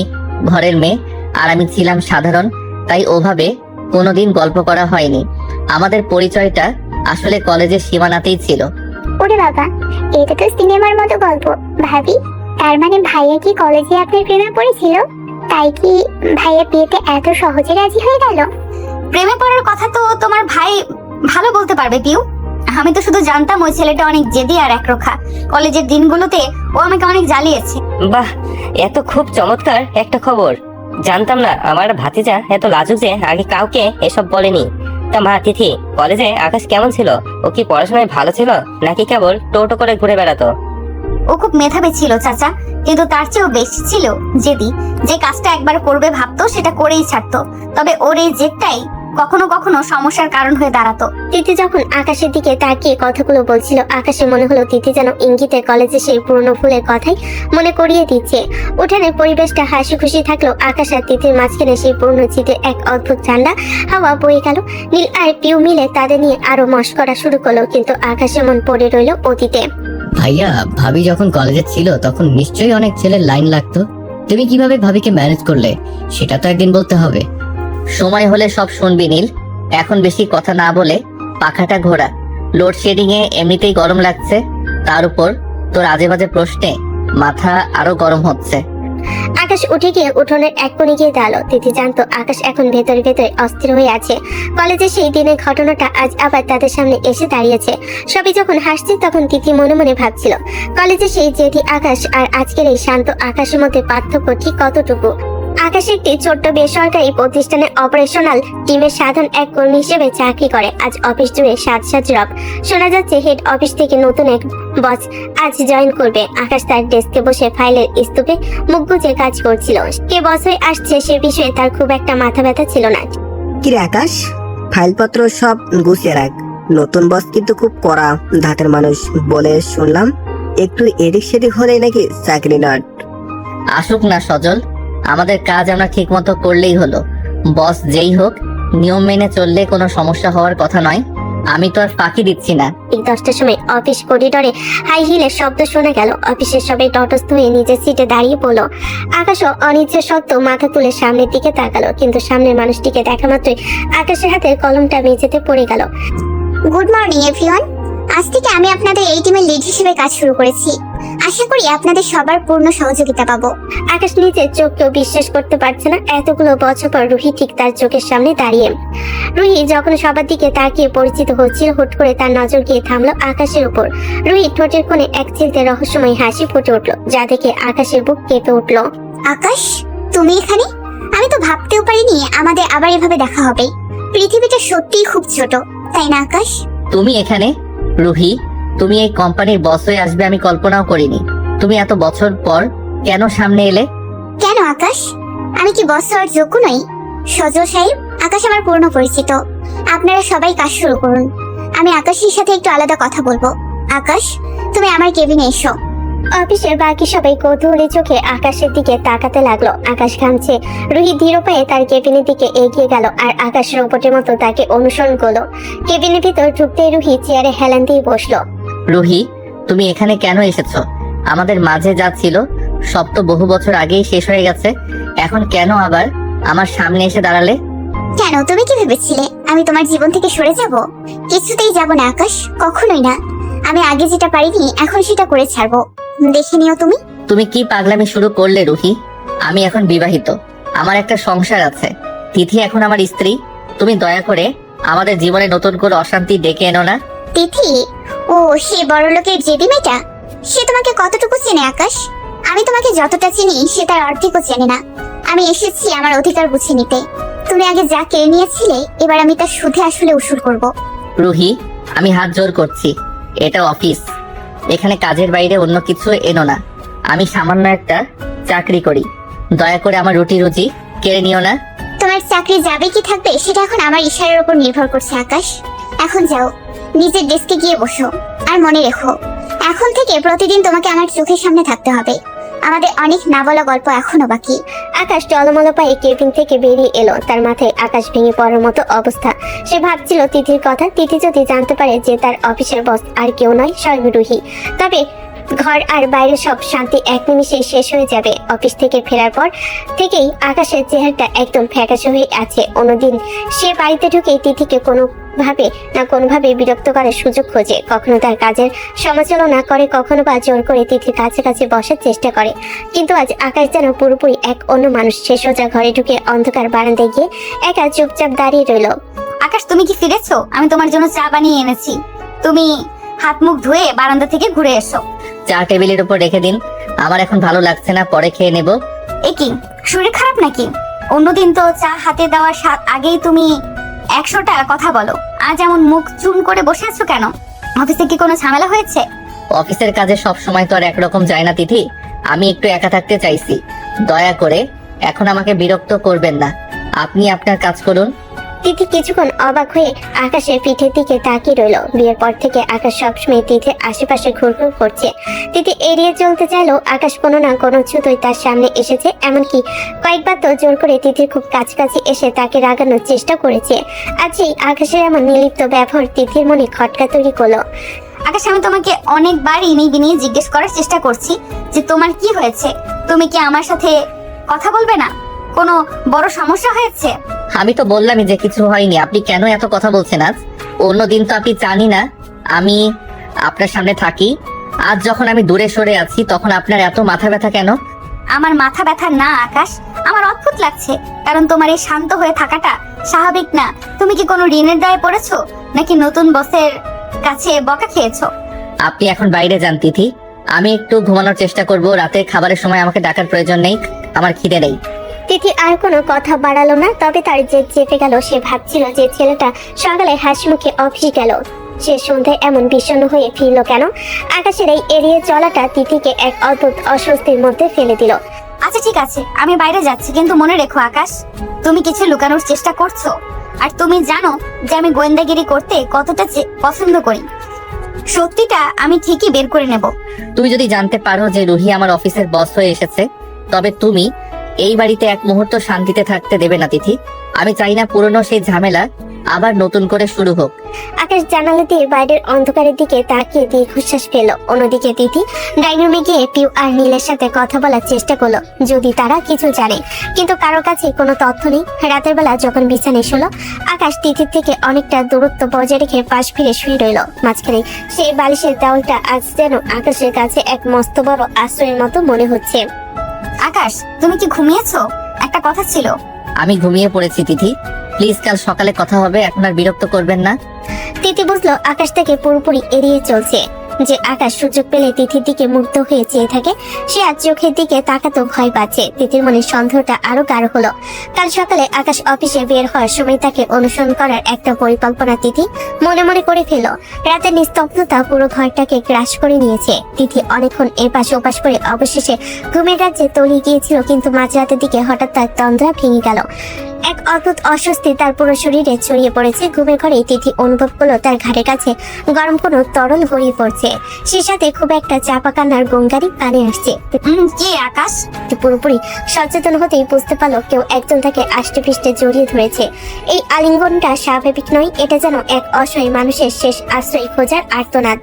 ঘরের মেয়ে, আর আমি ছিলাম সাধারণ, তাই ওভাবে কোনোদিন গল্প করা হয়নি। আমাদের পরিচয়টা আসলে কলেজের সীমানাতেই ছিল। ওরে বাবা, এটা তো সিনেমার মতো গল্প। ভাবি, তার মানে ভাইয়া কি কলেজে আপনার প্রেমে পড়েছিল? তাই কি ভাইয়া বিয়েতে এত সহজে রাজি হয়ে গেল? প্রেমে পড়ার কথা তো তোমার ভাই ভালো বলতে পারবে পিউ। আমি তো শুধু জানতাম ওই ছেলেটা অনেক জেদি আর একরোখা। কলেজের দিনগুলোতে ও আমাকে অনেক জ্বালিয়েছে। বাহ, এত খুব চমৎকার একটা খবর। জানতাম না আমার ভাতিজা এত লাজুক যে আগে কাউকে এসব বলেনি। তা মা, তিথি, কলেজে আকাশ কেমন ছিল? ও কি পড়াশোনায় ভালো ছিল নাকি কেবল টোটো করে ঘুরে বেড়াতো? ও খুব মেধাবী ছিল চাচা, কিন্তু তার চেয়েও বেশি ছিল জেদি। যে কাজটা একবার করবে ভাবতো সেটা করেই ছাড়তো। তবে ওর এই জেদটাই কখনো কখনো সমস্যার কারণ হয়ে দাঁড়াতো। তিথি যখন আকাশের দিকে তাকিয়ে কথাগুলো বলছিল, আকাশে মনে হলো তিথি যেন ইঙ্গিতে কলেজে সেই পুরনো ফুলের কথাই মনে করিয়ে দিচ্ছে। উঠানের পরিবেশটা হাসি খুশি থাকলো। আকাশ আর তিথির মাঝখানে সেই পুরনো চিঠে এক অদ্ভুত ঠান্ডা হাওয়া বয়ে গেল। নীল আর পিউ মিলে তাদের নিয়ে আরো মস্করা শুরু করলো, কিন্তু আকাশে মন পড়ে রইল অতীতে। ভাইয়া, ভাবি যখন কলেজে ছিল তখন নিশ্চয়ই অনেক ছেলের লাইন লাগতো। তুমি কিভাবে ভাবিকে ম্যানেজ করলে সেটা তো একদিন বলতে হবে। সময় হলে সব শুনবি নীল। এখন বেশি কথা না বলে পাখাটা ঘোরা। লোডশেডিং এ এমনিতেই গরম লাগছে, তার উপর তোর আজে বাজে প্রশ্নে মাথা আরো গরম হচ্ছে। আকাশ উঠে গিয়ে উঠোনের এক কোণে গিয়ে দাঁড়ালো। তিথি জানতো আকাশ এখন ভেতরে ভেতরে অস্থির হয়ে আছে। কলেজে সেই দিনের ঘটনাটা আজ আবার তাদের সামনে এসে দাঁড়িয়েছে। সবাই যখন হাসছে তখন তিথি মনে মনে ভাবছিল, কলেজে সেই জেদি আকাশ আর আজকের এই শান্ত আকাশের মধ্যে পার্থক্য ঠিক কতটুকু। আকাশ একটি ছোট্ট বেসরকারি প্রতিষ্ঠানে অপারেশনাল টিমের সাধারণ এক কর্মী হিসেবে চাকরি করে। আজ অফিস জুড়ে সাজ রব। শোনা যাচ্ছে হেড অফিস থেকে নতুন এক বস আজ জয়েন করবে। আকাশ তার ডেস্কে বসে ফাইলের স্তূপে মুখ গুজে কাজ করছিল। কে বস হয়ে আসছে সে বিষয়ে তার খুব একটা মাথা ব্যথা ছিল না। কি রে আকাশ, ফাইলপত্র সব গুছিয়ে রাখ। নতুন বস কিন্তু খুব কড়া ধাতের মানুষ বলে শুনলাম। একটু এদিক সেদিক হলে নাকি চাকরি নট। আসুক না সজল, আমাদের কাজ আমরা ঠিক মতো করলেই হলো। বস যেই হোক, নিয়ম মেনে চললে কোনো সমস্যা হওয়ার কথা নয়। আমি তো আর ফাঁকি দিচ্ছি না। ঠিক 10টার সময় অফিস করিডোরে হাই হিলের শব্দ শোনা গেল। অফিসের সবাই তটস্থ হয়ে নিজের সিটে দাঁড়িয়ে পড়লো। আকাশও অনিচ্ছা সত্ত্বেও মাথা তুলে সামনের দিকে তাকালো, কিন্তু সামনের মানুষটিকে দেখা মাত্রই আকাশের হাতের কলমটা মেঝেতে পড়ে গেল। Good morning everyone. আজ থেকে আমি আপনাদের এই টিমের লিড হিসেবে কাজ শুরু করেছি। আশা করি আপনাদের সবার পূর্ণ সহযোগিতা পাবো। আকাশ নিজের চোখকেও বিশ্বাস করতে পারছে না। এতগুলো বছর পর রুহি ঠিক তার চোখের সামনে দাঁড়িয়ে। রুহি যখন সবার দিকে তাকিয়ে পরিচিত হচ্ছিল, হুট করে তার নজর গিয়ে থামলো আকাশের উপর। রুহি ঠোঁটের কোণে এক চিলতে রহস্যময় হাসি ফুটে উঠলো, যা দেখে আকাশের বুক কেঁপে উঠলো। আকাশ, তুমি এখানে? আমি তো ভাবতেও পারিনি আমাদের আবার এভাবে দেখা হবে। পৃথিবীটা সত্যিই খুব ছোট, তাই না আকাশ? তুমি এখানে? রুহি, তুমি এই কোম্পানির বস হয়ে আসবে আমি কল্পনাও করিনি। তুমি এত বছর পর কেন সামনে এলে? কেন আকাশ, আমি কি বস হওয়ার যোগ্য নই? সজল সাহেব, আকাশ আমার পূর্ণ পরিচিত। আপনারা সবাই কাজ শুরু করুন। আমি আকাশের সাথে একটু আলাদা কথা বলবো। আকাশ, তুমি আমার কেবিনে এসো। অফিসের বাকি সবাই কৌতূহলী চোখে আকাশের দিকে তাকাতে লাগলো। আকাশ ঘামছে। রুহি ধীর পায়ে তার কেবিনের দিকে এগিয়ে গেল আর আকাশ রোবটের মতো তাকে অনুসরণ করলো। কেবিনের ভিতর ঢুকতেই রুহি চেয়ারে হেলান দিয়ে বসলো। রুহি, তুমি এখানে কেন এসেছো? আমাদের মাঝে যা ছিল সব তো বহু বছর আগেই শেষ হয়ে গেছে। এখন কেন আবার আমার সামনে এসে দাঁড়ালে? কেন, তুমি কি ভেবেছিলে আমি তোমার জীবন থেকে সরে যাব? কিছুতেই যাব না আকাশ, কখনোই না। আমি আগে যেটা পারিনি এখন সেটা করে ছাড়বো। দেখে নিও তুমি। তুমি কি পাগলামি শুরু করলে রুহি? আমি এখন বিবাহিত, আমার একটা সংসার আছে। তিথি এখন আমার স্ত্রী। তুমি দয়া করে আমাদের জীবনে নতুন করে অশান্তি ডেকে এনো না। তিথি? ও, সে বড় লোকের জেদি মেয়েটা? সে তোমাকে কতটুকু চেনে আকাশ? আমি তোমাকে যতটা চিনি সে তার অর্ধেকও চেনে না। আমি এসেছি আমার অধিকার বুঝে নিতে। তুমি আগে যা কেড়ে নিয়েছিলে, এবার আমি তার সুদে আসলে উসুল করব। রুহি, আমি হাত জোর করছি, এটা অফিস। এখানে কাজের বাইরে অন্য কিছু এনো না। আমি সামান্য একটা চাকরি করি। দয়া করে আমার রুটি রুজি কেড়ে নিও না। তোমার চাকরি যাবে কি থাকবে সেটা এখন আমার ইশারার উপর নির্ভর করছে আকাশ। এখন যাও, নিজের ডেস্কে গিয়ে বসো। আর মনে রেখো, এখন থেকে প্রতিদিন তোমাকে আমার চোখের সামনে থাকতে হবে। আমাদের অনেক না বলা গল্প এখনো বাকি। আকাশ টলমল পায়ে কেবিন থেকে বেরিয়ে এলো। তার মাথায় আকাশ ভেঙে পড়ার মতো অবস্থা। সে ভাবছিল তিথির কথা। তিথি যদি জানতে পারে যে তার অফিসের বস আর কেউ নয়, স্বয়ং রুহি, তবে ঘর আর বাইরে সব শান্তি এক নিমিষে শেষ হয়ে যাবে। অফিস থেকে ফেরার পর থেকেই আকাশের চেহারাটা একদম ফ্যাকাশে হয়ে আছে। অন্যদিন সে বাড়িতে ঢুকে তিথিকে কোনোভাবে বিরক্ত করার সুযোগ খোঁজে। কখনো তার কাজের সমালোচনা করে, কখনো বা জোর করে তিথির কাছাকাছি বসার চেষ্টা করে। কিন্তু আজ আকাশ যেন পুরোপুরি এক অন্য মানুষ। সে সোজা ঘরে ঢুকে অন্ধকার বারান্দায় গিয়ে একা চুপচাপ দাঁড়িয়ে রইল। আকাশ, তুমি কি ফিরেছো? আমি তোমার জন্য চা বানিয়ে এনেছি। তুমি হাত মুখ ধুয়ে বারান্দা থেকে ঘুরে এসো। চা টেবিলের উপর রেখে দিন, আমার এখন ভালো লাগছে না, পরে খেয়ে নেব। এ কি, শরীর খারাপ নাকি? অন্যদিন তো চা হাতে দেওয়ার আগেই তুমি 100টা কথা বলো। আজ এমন মুখ চুন করে বসে আছো কেন? অফিসে কি কোনো ঝামেলা হয়েছে? অফিসের কাজে সব সময় তো আর একরকম যায় না তিথি, আমি একটু একা থাকতে চাইছি। দয়া করে এখন আমাকে বিরক্ত করবেন না, আপনি আপনার কাজ করুন। তিথি কিছুক্ষণ অবাক হয়ে আকাশের পিঠের দিকে তাকিয়ে রইল। বিয়ের পর থেকে আকাশ সবসময় তিথির আশেপাশে ঘুরঘুর করছে। তিথি এড়িয়ে চলতে চাইলেও আকাশ কোনো না কোনো ছুতোই তার সামনে এসেছে। এমনকি কয়েকবার তো জোর করে তিথির খুব কাছাকাছি এসে তাকে রাগানোর চেষ্টা করেছে। আজই আকাশের এমন নির্লিপ্ত ব্যবহার তিথির মনে খটকা তৈরি করলো। আকাশ, আমি তোমাকে অনেকবার নিয়ে জিজ্ঞেস করার চেষ্টা করছি যে তোমার কি হয়েছে। তুমি কি আমার সাথে কথা বলবে না? কোনো বড় সমস্যা হয়েছে? আমি তো বললামই যে কিছু হয়নি, আপনি কেন এত কথা বলছেন আজ? অন্যদিন তো আপনি জানি না আমি আপনার সামনে থাকি, আজ যখন আমি দূরে সরে আছি তখন আপনার এত মাথা ব্যথা কেন? আমার মাথা ব্যথা না আকাশ, আমার অদ্ভুত লাগছে, কারণ তোমার এই শান্ত হয়ে থাকাটা স্বাভাবিক না। তুমি কি কোনো ঋণের দায়ে পড়েছো, নাকি নতুন বসের কাছে বকা খেয়েছো? আপনি এখন বাইরে যান তিথি, আমি একটু ঘুমানোর চেষ্টা করব। রাতে খাবারের সময় আমাকে ডাকার প্রয়োজন নেই, আমার খিদে নেই। তিথি আর কোনো কথা বাড়ালো না, তবে তার জেদ চেপে গেল। সে ভাবছিল যে ছেলেটা সকালে হাসি মুখে অফিসে গেল, সে সন্ধ্যায় এমন বিষণ্ণ হয়ে ফিরল কেন? আকাশের এই এড়িয়ে চলাটা তিথিকে এক অদ্ভুত অস্বস্তির মধ্যে ফেলে দিল। আচ্ছা ঠিক আছে, আমি বাইরে যাচ্ছি, কিন্তু মনে রেখো আকাশ, তুমি কিছু লুকানোর চেষ্টা করছো। আর তুমি জানো যে আমি গোয়েন্দাগিরি করতে কতটা পছন্দ করি। সত্যিটা আমি ঠিকই বের করে নেব। তুমি যদি জানতে পারো যে রুহি আমার অফিসের বস হয়ে এসেছে, তবে তুমি এই বাড়িতে এক মুহূর্ত শান্তিতে থাকতে দেবে না তিথি। আমি চাই না পুরনো সেই ঝামেলা আবার নতুন করে শুরু হোক। আকাশ জানালা দিয়ে বাইরের অন্ধকারের দিকে তাকিয়ে দীর্ঘশ্বাস ফেল। অন্যদিকে তিথি ডাইনিং রুমে গিয়ে পিউ আর নীলের সাথে কথা বলার চেষ্টা করলো, যদি তারা কিছু জানে, কিন্তু কারো কাছে কোনো তথ্য নেই। রাতের বেলা যখন বিছানায় শুলো, আকাশ তিথির থেকে অনেকটা দূরত্ব বজায় রেখে পাশ ফিরে শুয়ে রইল। মাঝখানে সেই বালিশের দেওয়ালটা আজ যেন আকাশের কাছে এক মস্ত বড় আশ্রয়ের মতো মনে হচ্ছে। আকাশ, তুমি কি ঘুমিয়েছো? একটা কথা ছিল। আমি ঘুমিয়ে পড়েছি তিথি, প্লিজ কাল সকালে কথা হবে, এখন আর বিরক্ত করবেন না। তিথি বুঝলো আকাশ থেকে পুরোপুরি এড়িয়ে চলছে, যে আকাশ সুযোগ পেলে তিথির দিকে মুগ্ধ হয়ে চেয়ে থাকে। সে আজ চোখের দিকে তাকাতেও ভয় পাচ্ছে। তিথির মনে সন্দেহটা আরো গাঢ় হলো। কাল সকালে আকাশ অফিসে বের হওয়ার সময় তাকে অনুসরণ করার একটা পরিকল্পনা তিথি মনে মনে করে ফেল। রাতের নিস্তব্ধতা পুরো ঘরটাকে গ্রাস করে নিয়েছে। তিথি অনেকক্ষণ এপাশ ওপাশ করে অবশেষে ঘুমের রাজ্যে তলিয়ে গিয়েছিল, কিন্তু মাঝরাতের দিকে হঠাৎ তার তন্দ্রা ভেঙে গেল। এক অদ্ভুত অস্বস্তি তার পুরো শরীরে ছড়িয়ে পড়েছে। ঘুমের ঘরে তিথি অনুভব করলো তার ঘাড়ের কাছে গরম কোনো তরল গড়িয়ে পড়ছে, সে সাথে খুব একটা চাপা কান্নার গঙ্গারি কানে আসছে। কি আকাশ? পুরোপুরি সচেতন হতেই বুঝতে পারলো কেউ একজন তাকে আষ্টে পৃষ্ঠে জড়িয়ে ধরেছে। এই আলিঙ্গনটা স্বাভাবিক নয়, এটা যেন এক অসহায় মানুষের শেষ আশ্রয় খোঁজার আর্তনাদ।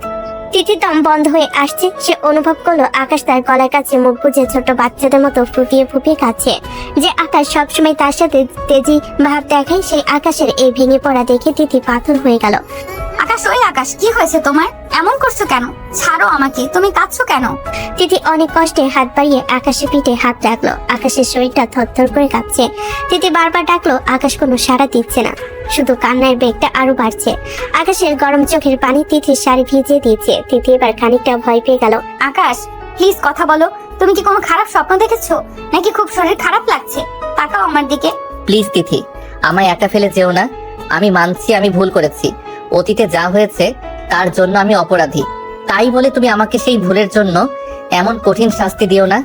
তিথির দম বন্ধ হয়ে আসছে। সে অনুভব করলো আকাশ তার গলার কাছে মুখ বুজে ছোট বাচ্চাদের মতো ফুপিয়ে ফুপিয়ে কাঁদছে। যে আকাশ সবসময় তার সাথে তেজি ভাব দেখায়, সেই আকাশের এই ভেঙে পড়া দেখে তিথি পাথর হয়ে গেল। আকাশ, ওই আকাশ, কি হয়েছে তোমার? এমন করছো কেন? ছাড়ো আমাকে, তুমি কাঁদছো কেন? তিথি অনেক কষ্টে হাত বাড়িয়ে আকাশের পিঠে হাত রাখলো। আকাশের শরীরটা থরথর করে কাঁপছে। তিথি বারবার ডাকলো, আকাশ কোনো সাড়া দিচ্ছে না, শুধু কান্নার বেগটা আরো বাড়ছে। আকাশের গরম চোখের পানি তিথির শাড়ি ভিজিয়ে দিয়েছে। তিথি এবার খানিকটা ভয় পেয়ে গেল। আকাশ, প্লিজ কথা বলো, তুমি কি কোনো খারাপ স্বপ্ন দেখেছো, নাকি খুব শরীর খারাপ লাগছে? তাকাও আমার দিকে। প্লিজ তিথি, আমায় একা ফেলে যেও না। আমি মানছি আমি ভুল করেছি, অতীতে যা হয়েছে তার জন্য আমি অপরাধী। তাই বলে তুমি আমাকে সেই ভুলের জন্য এমন কঠিন শাস্তি দিও না।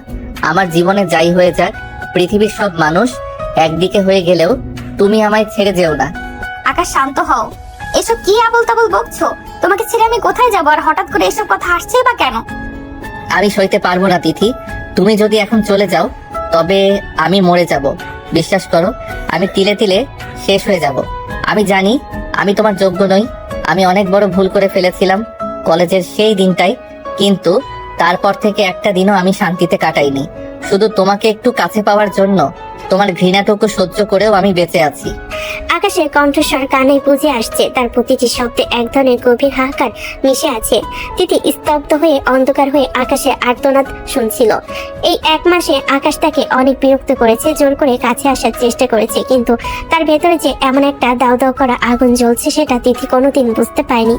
আমার জীবনে যাই হয়ে যাক, পৃথিবীর সব মানুষ একদিকে হয়ে গেলেও তুমি আমায় ছেড়ে যেও না। আকাশ, শান্ত হও। এসব কি আবল তাবল বকছো? তোমাকে ছেড়ে আমি কোথায় যাবো? আর হঠাৎ করে এসব কথা আসছে বা কেন? আমি সইতে পারবো না তিথি, তুমি যদি এখন চলে যাও তবে আমি মরে যাব। বিশ্বাস করো, আমি তিলে তিলে শেষ হয়ে যাব। আমি জানি আমি তোমার যোগ্য নই। আমি অনেক বড় ভুল করে ফেলেছিলাম কলেজের সেই দিনটাই, কিন্তু তারপর থেকে একটা দিনও আমি শান্তিতে কাটাইনি। শুধু তোমাকে একটু কাছে পাওয়ার জন্য তোমার ঘৃণাটুকু সহ্য করেও আমি বেঁচে আছি। আকাশের কণ্ঠস্বর কানে বুঝে আসছে, তার প্রতিটি শব্দে এক ধরনের গভীর হাহাকার মিশে আছে। তিথি স্তব্ধ হয়ে অন্ধকার হয়ে আকাশের আর্তনাদ শুনছিল। এই 1 মাসে আকাশ তাকে অনেক বিরক্ত করেছে, জোর করে কাছে আসার চেষ্টা করেছে, কিন্তু তার ভেতরে যে এমন একটা দাউ দাউ করা আগুন জ্বলছে সেটা তিথি কোনোদিন বুঝতে পারেনি।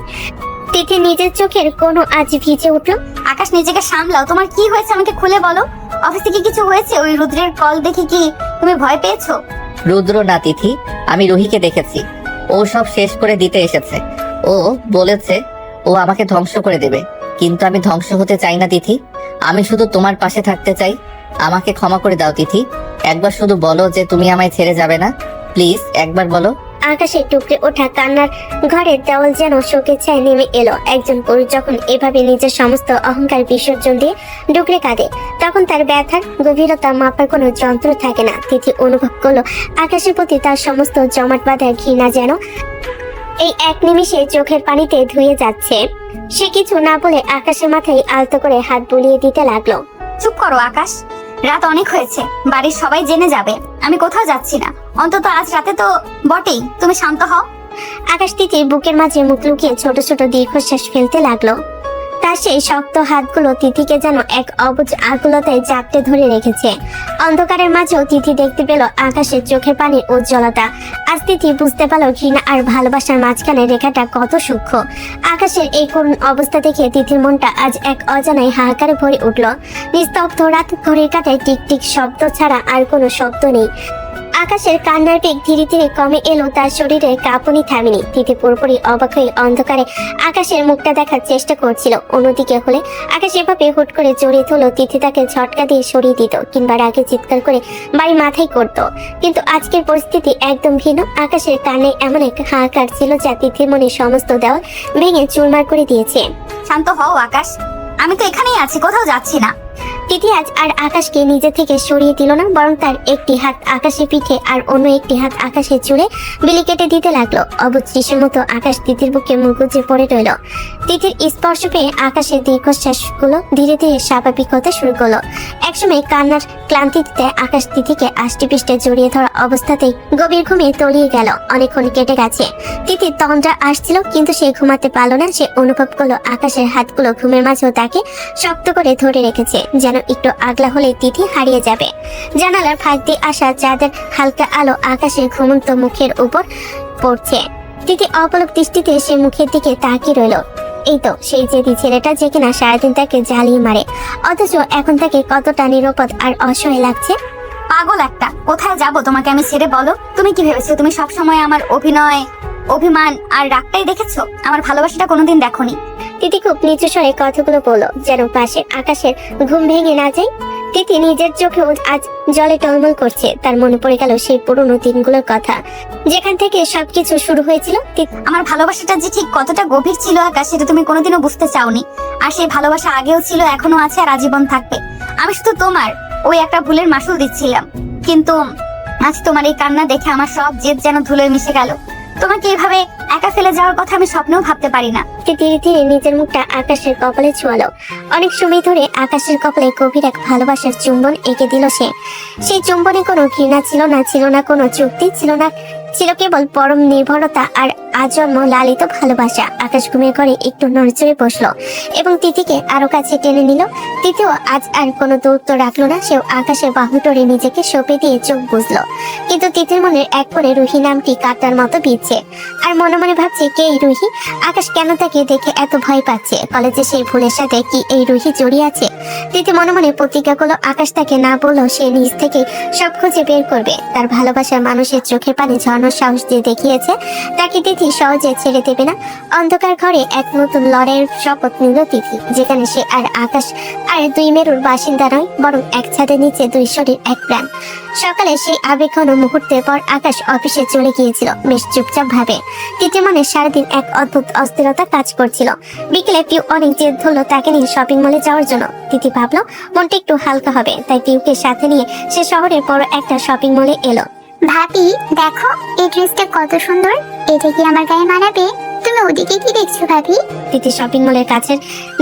তিথি নিজের চোখের কোনো আজ ভিজে উঠল। আকাশ, নিজেকে সামলাও। তোমার কি হয়েছে আমাকে খুলে বলো। অফিসে কি কিছু হয়েছে? ওই রুদ্রের কল দেখে কি তুমি ভয় পেয়েছো? রুদ্র না তিথি, আমি রুহিকে দেখেছি। ও সব শেষ করে দিতে এসেছে। ও বলেছে ও আমাকে ধ্বংস করে দেবে, কিন্তু আমি ধ্বংস হতে চাই না তিথি। আমি শুধু তোমার পাশে থাকতে চাই। আমাকে ক্ষমা করে দাও তিথি। একবার শুধু বলো যে তুমি আমায় ছেড়ে যাবে না। প্লিজ একবার বলো। আকাশের টুকরে ওঠা কান্নার ঘরের দেওয়াল যেন শোকের ছায় নেমে এলো। একজন পুরুষ যখন এভাবে নিজের সমস্ত অহংকার বিসর্জন দিয়ে ডুকরে কাঁদে, তখন তার ব্যথার গভীরতা মাপার কোনো যন্ত্র থাকে না। তিথি অনুভব করলো আকাশের প্রতি তার সমস্ত জমাট বাঁধা ঘৃণা যেন এই 1 নিমিষে চোখের পানিতে ধুয়ে যাচ্ছে। সে কিছু না বলে আকাশের মাথায় আলতো করে হাত বুলিয়ে দিতে লাগলো। চুপ করো আকাশ, রাত অনেক হয়েছে, বাড়ির সবাই জেনে যাবে আমি কোথাও যাচ্ছি না। অন্তত আজ রাতে তো বটেই। তুমি শান্ত হও। আকাশ তিথির বুকের মাঝে মুখ লুকিয়ে ছোট ছোট দীর্ঘশ্বাস ফেলতে লাগলো। তার সেই শক্ত হাতগুলো তিথিকে যেন এক অবুঝ আকুলতায় জাপটে ধরে রেখেছে। অন্ধকারের মাঝেও তিথি দেখতে পেল আকাশের চোখের পানির উজ্জ্বলতা। আজ তিথি বুঝতে পারল ঘৃণা আর ভালোবাসার মাঝখানে রেখাটা কত সূক্ষ্ম। আকাশের এই করুণ অবস্থা দেখে তিথির মনটা আজ এক অজানায় হাহাকারে ভরে উঠল। নিস্তব্ধ রাত, ঘড়ির কাঁটায় টিক টিক শব্দ ছাড়া আর কোনো শব্দ নেই। আকাশের কান্নার বেগ ধীরে ধীরে কমে এলো, তার শরীরের কাঁপুনি থামেনি। তিথি পুরোপুরি অবাক হয়ে অন্ধকারে আকাশের মুখটা দেখার চেষ্টা করছিল। অন্যদিকে হলে আকাশ এভাবে হুট করে জড়িয়ে ধরলো, তিথি তাকে ঝটকা দিয়ে সরিয়ে দিত কিংবা রাগে চিৎকার করে বাড়ি মাথায় করত। কিন্তু আজকের পরিস্থিতি একদম ভিন্ন। আকাশের কানে এমন এক হাহাকার ছিল যা তিথির মনে সমস্ত দেওয়াল ভেঙে চুরমার করে দিয়েছে। শান্ত হও আকাশ, আমি তো এখানেই আছি, কোথাও যাচ্ছি না। তিথি আজ আর আকাশকে নিজে থেকে সরিয়ে দিল না, বরং তার একটি হাত আকাশের পিঠে আর অন্য একটি হাত আকাশের চুলে বিলি কেটে দিতে লাগলো। অবুঝ শিশুর মতো আকাশ তিথির বুকে মুখ গুজে পড়ে রইল। তিথির স্পর্শ পেয়ে আকাশের দীর্ঘশ্বাসগুলো ধীরে ধীরে স্বাভাবিক হতে শুরু করলো। একসময় কান্নার ক্লান্তিতে আকাশ তিথিকে আষ্টে পৃষ্ঠে জড়িয়ে ধরা অবস্থাতেই গভীর ঘুমে তলিয়ে গেল। অনেকক্ষণ কেটে গেছে। তিথির তন্দ্রা আসছিল, কিন্তু সে ঘুমাতে পারল না। সে অনুভব করলো আকাশের হাতগুলো ঘুমের মাঝেও তাকে শক্ত করে ধরে রেখেছে, যেন একটু আগলা হলে তিথি হারিয়ে যাবে। জানালার ফাঁক দিয়ে আসা চাঁদের হালকা আলো আকাশের ঘুমন্ত মুখের উপর পড়ছে। তিথি অপলক দৃষ্টিতে সে মুখের দিকে তাকিয়ে রইল। এই তো সেই জেদি ছেলেটা যে কিনা সারাদিন তাকে জ্বালিয়ে মারে, অথচ এখন তাকে কতটা নিরাপদ আর অসহায় লাগছে। পাগল একটা, কোথায় যাব তোমাকে আমি ছেড়ে? বলো, তুমি কি ভেবেছো তুমি সব সময় আমার অভিমান আর রাগটাই দেখেছো? আমার ভালোবাসাটা কোনোদিন দেখোনি। তিথি খুব নিচু স্বরে কথাগুলো বলল, যেন পাশে আকাশের ঘুম ভেঙে না যায়। তিথি নিজের চোখেও আজ জলে টলমল করছে। তার মনে পড়ে গেল সেই পুরনো দিনগুলোর কথা, যেখান থেকে সবকিছু শুরু হয়েছিল। আমার ভালোবাসাটা যে ঠিক কতটা গভীর ছিল আকাশ, সেটা তুমি কোনোদিনও বুঝতে চাওনি। আর সেই ভালোবাসা আগেও ছিল, এখনো আছে, আর আজীবন থাকবে। আমি শুধু তোমার ওই একটা ভুলের মাসুল দিচ্ছিলাম, কিন্তু আজ তোমার এই কান্না দেখে আমার সব জেদ যেন ধুলোয় মিশে গেল। তোমাকে এভাবে একা ফেলে যাওয়ার কথা আমি স্বপ্নেও ভাবতে পারি না। ধীরে ধীরে নিজের মুখটা আকাশের কপালে ছোঁয়ালো। অনেক সময় ধরে আকাশের কপালে গভীর এক ভালোবাসার চুম্বন এঁকে দিল সে। সেই চুম্বনে কোনো ঘৃণা ছিল না কোনো চুক্তি ছিল কেবল পরম নির্ভরতা আর আজন্ম লালিত ভালোবাসা। আকাশ ঘুমের ঘরে একটু নড়চড়ে বসলো এবং তিথিকে আরো কাছে টেনে নিল। তিথিও আজ আর কোনো দূরত্ব রাখলো না। সেও আকাশের বাহু ধরে নিজেকে সঁপে দিয়ে চোখ বুঝলো। কিন্তু তিথির মনের এক কোণে রুহি নামটি কাটার মতো বিচ্ছে, আর মনে মনে ভাবছে কে এই রুহি? আকাশ কেন তাকে দেখে এত ভয় পাচ্ছে? কলেজে সেই ভুলের সাথে কি এই রুহি জড়িয়ে আছে? তিথি মনে মনে প্রতিজ্ঞা করলো আকাশ তাকে না বললেও সে নিজ থেকে সব খুঁজে বের করবে। তার ভালোবাসার মানুষের চোখের পানি ঝরানোর সাহস দিয়ে দেখিয়েছে তাকে তিথি তিথি সহজে ছেড়ে দেবে না। অন্ধকার ঘরে এক নতুন লড়াইয়ের শপথ নিল তিথি, যেখানে সে আর আকাশ আর দুই মেরুর বাসিন্দা নয়, বরং এক ছাদের নিচে দুই শরীর এক প্রাণ। সকালে সেই আবেগঘন মুহূর্তের পর আকাশ অফিসে চলে গিয়েছিল বেশ চুপচাপ ভাবে। তিথি মনে সারাদিন এক অদ্ভুত অস্থিরতা কাজ করছিল। বিকেলে পিউ অনেক জেদ ধরলো তাকে নিয়ে শপিং মলে যাওয়ার জন্য। তিথি ভাবলো মনটা একটু হালকা হবে, তাই পিউকে সাথে নিয়ে সে শহরের বড় একটা শপিং মলে এলো। ভাবি দেখো এই ড্রেসটা কত সুন্দর, এটা কি আমার গায়ে মানাবে? তুমি ওদিকে কি দেখছো ভাবি? তিথি শপিং মলের কাছের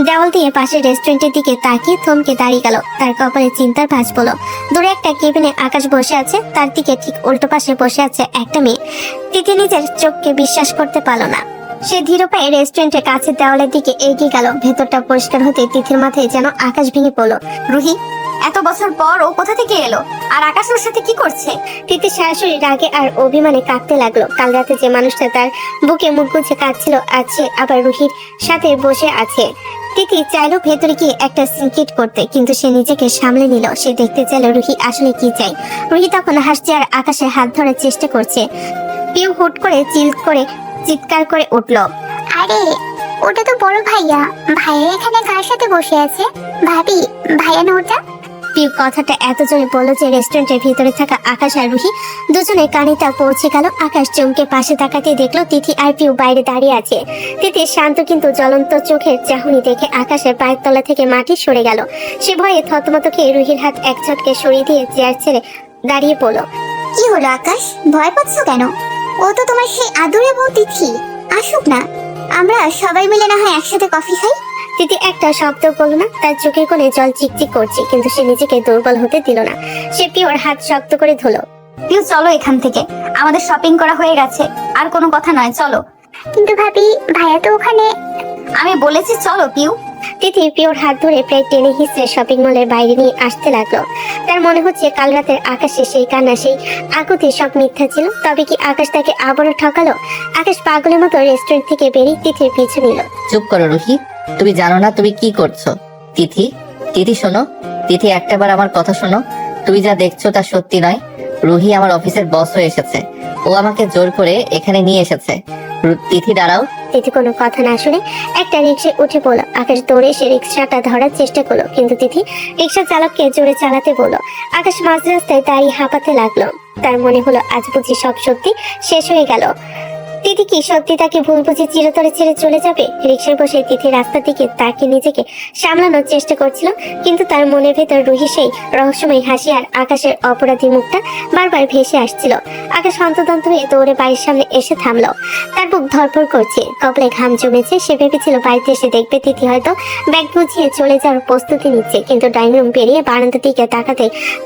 দেওয়াল দিয়ে পাশের রেস্টুরেন্টের দিকে তাকিয়ে থমকে দাঁড়িয়ে গেল। তার কপালে চিন্তার ভাঁজ পড়ল। দূরে একটা কেবিনে আকাশ বসে আছে, তার দিকে ঠিক উল্টো পাশে বসে আছে একটা মেয়ে। তিথি নিজের চোখকে বিশ্বাস করতে পারল না। সে ধীর পায়ে রেস্টুরেন্টের কাছের দেওয়ালের দিকে এগিয়ে গেল। ভেতরটা পরিষ্কার হতে তিথির মাথায় যেন আকাশ ভেঙে পড়ল। রুহি, এত বছর পর ও কোথা থেকে এলো, আর আকাশ ওর সাথে কি করছে? তিথি সরাসরি রাগে আর অভিমানে কাঁদতে লাগলো। কাল রাতে যে মানুষটা তার বুকে মুখ গুজে কাঁদছিল, আছে আবার রুহির সাথে বসে আছে। তিথি চাইলো ভেতরে গিয়ে একটা সিক্রেট করতে, কিন্তু সে নিজেকে সামলে নিল। সে দেখতে চাইলো রুহি আসলে কি চাই। রুহি তখন হাসছে আর আকাশের হাত ধরার চেষ্টা করছে। পিউ হুট করে চিৎকার করে উঠলো। আরে ওটা তো বড় ভাইয়া, ভাইয়া এখানে কার সাথে বসে আছে? ভাবি ভাইয়া না ওটা? পিউ কথাটা এত জোরে বললো যে রেস্টুরেন্টের ভিতরে থাকা আকাশ আর রুহি দুজনে কানে তা পৌঁছে গেল। আকাশ চমকে পাশে তাকাতে দেখলো তিথি আর পিউ বাইরে দাঁড়িয়ে আছে। তিথি শান্ত কিন্তু জ্বলন্ত চোখের চাহনি দেখে আকাশের পায়ের তলা থেকে মাটি সরে গেল। সে ভয়ে থতমত খেয়ে রুহির হাত এক ঝটকে সরিয়ে দিয়ে চেয়ার ছেড়ে দাঁড়িয়ে পড়লো। কি হলো আকাশ, ভয় পাচ্ছ কেন? ও তো তোমার সেই আদুরে বউ তিথি। আসুক না, আমরা সবাই মিলে না হয় একসাথে কফি খাই। তিথি একটা শব্দ বলল না। তার চোখের কোণে জল চিকচিক করছে, কিন্তু সে নিজেকে দুর্বল হতে দিল না। সে পিওর হাত শক্ত করে ধরলো। পিউ চলো এখান থেকে, আমাদের শপিং করা হয়ে গেছে, আর কোনো কথা নয়, চলো। কিন্তু ভাবি ভাইয়া তো ওখানে। আমি বলেছি চলো পিউ। তিথি পিওর হাত ধরে প্রায় টেনে হিসেবে শপিং মলের বাইরে নিয়ে আসতে লাগলো। তার মনে হচ্ছে কাল রাতের আকাশে সেই কান্না, সেই আকুতি সব মিথ্যা ছিল। তবে কি আকাশ তাকে আবারও ঠকালো? আকাশ পাগলের মতো রেস্টুরেন্ট থেকে বেরিয়ে তিথির পিছু নিল। চুপ করো রুহি, তুমি জানো না তুমি কি করছো। তিথি, তিথি শোনো, তিথি একটাবার আমার কথা শোনো। তুমি যা দেখছো তা সত্যি নয়। রুহি আমার অফিসের বস হয়ে এসেছে, ও আমাকে জোর করে এখানে নিয়ে এসেছে। তিথি দাঁড়াও। তিথি কোনো কথা না শুনে একটা রিক্সায় উঠে পড়লো। আকাশ দৌড়ে এসে রিক্সাটা ধরার চেষ্টা করলো, কিন্তু তিথি রিক্সা চালককে জোরে চালাতে বললো। আকাশ মাঝ রাস্তায় দাঁড়িয়ে হাঁপাতে লাগলো। তার মনে হলো আজ বুঝি সব সত্যি শেষ হয়ে গেল। তিথি কি সত্যি তাকে ভুল বুঝে চিরতরে ছেড়ে চলে যাবে? রিক্সায় বসে তিথি রাস্তার দিকে তাকে নিজেকে সামলানোর চেষ্টা করছিল, কিন্তু তার মনের ভেতর রুহি সেই রহস্যময় হাসি আর আকাশের অপরাধী মুখটা বারবার ভেসে আসছিল। আকাশ হন্তদন্ত হয়ে দৌড়ে বাড়ির সামনে এসে থামলো। তার বুক ধরপড় করছে, কপালে ঘাম জমেছে। সে ভেবেছিল বাড়িতে এসে দেখবে তিথি হয়তো ব্যাগ গুছিয়ে চলে যাওয়ার প্রস্তুতি নিচ্ছে, কিন্তু ডাইনিং রুম পেরিয়ে বারান্দার দিকে তাকাতে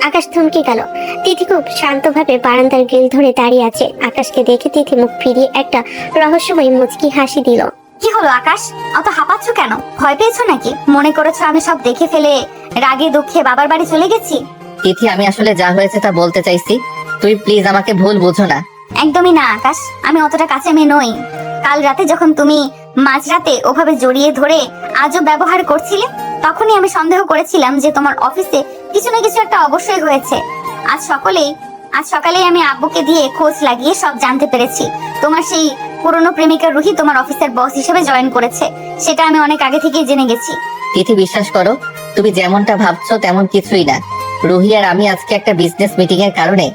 আকাশ থমকে গেল। তিথি খুব শান্তভাবে বারান্দার গ্রিল ধরে দাঁড়িয়ে আছে। আকাশকে দেখে তিথি মুখ ফিরিয়ে একটা রহস্যময় মুচকি হাসি দিল। কি হলো আকাশ, অত হাঁপাচ্ছ কেন? ভয় পেয়েছো নাকি? মনে করেছো আমি সব দেখে ফেলে রাগে দুঃখে বাবার বাড়ি চলে গেছি? তিথি, আমি আসলে যা হয়েছে তা বলতে চাইছি, তুই প্লিজ আমাকে ভুল বুঝো না। একদমই না আকাশ, আমি অতটা কাছে মেয়ে নই। কাল রাতে যখন তুমি মাঝরাতে ওভাবে জড়িয়ে ধরে আজও ব্যবহার করছিলে, তখনই আমি সন্দেহ করেছিলাম যে তোমার অফিসে কিছু না কিছু একটা অবশ্যই হয়েছে। আজ সকালেই আমি আব্বুকে দিয়ে খোঁজ লাগিয়ে সব জানতে পেরেছি। তোমার সেই পুরনো প্রেমিকা রুহি তোমার অফিসের বস হিসেবে জয়েন করেছে, সেটা আমি অনেক আগে থেকেই জেনে গেছি। তিথি, বিশ্বাস করো, তুমি যেমনটা ভাবছো তেমন কিছুই না। রুহি আর আমি আজকে একটা বিজনেস মিটিং এর কারণে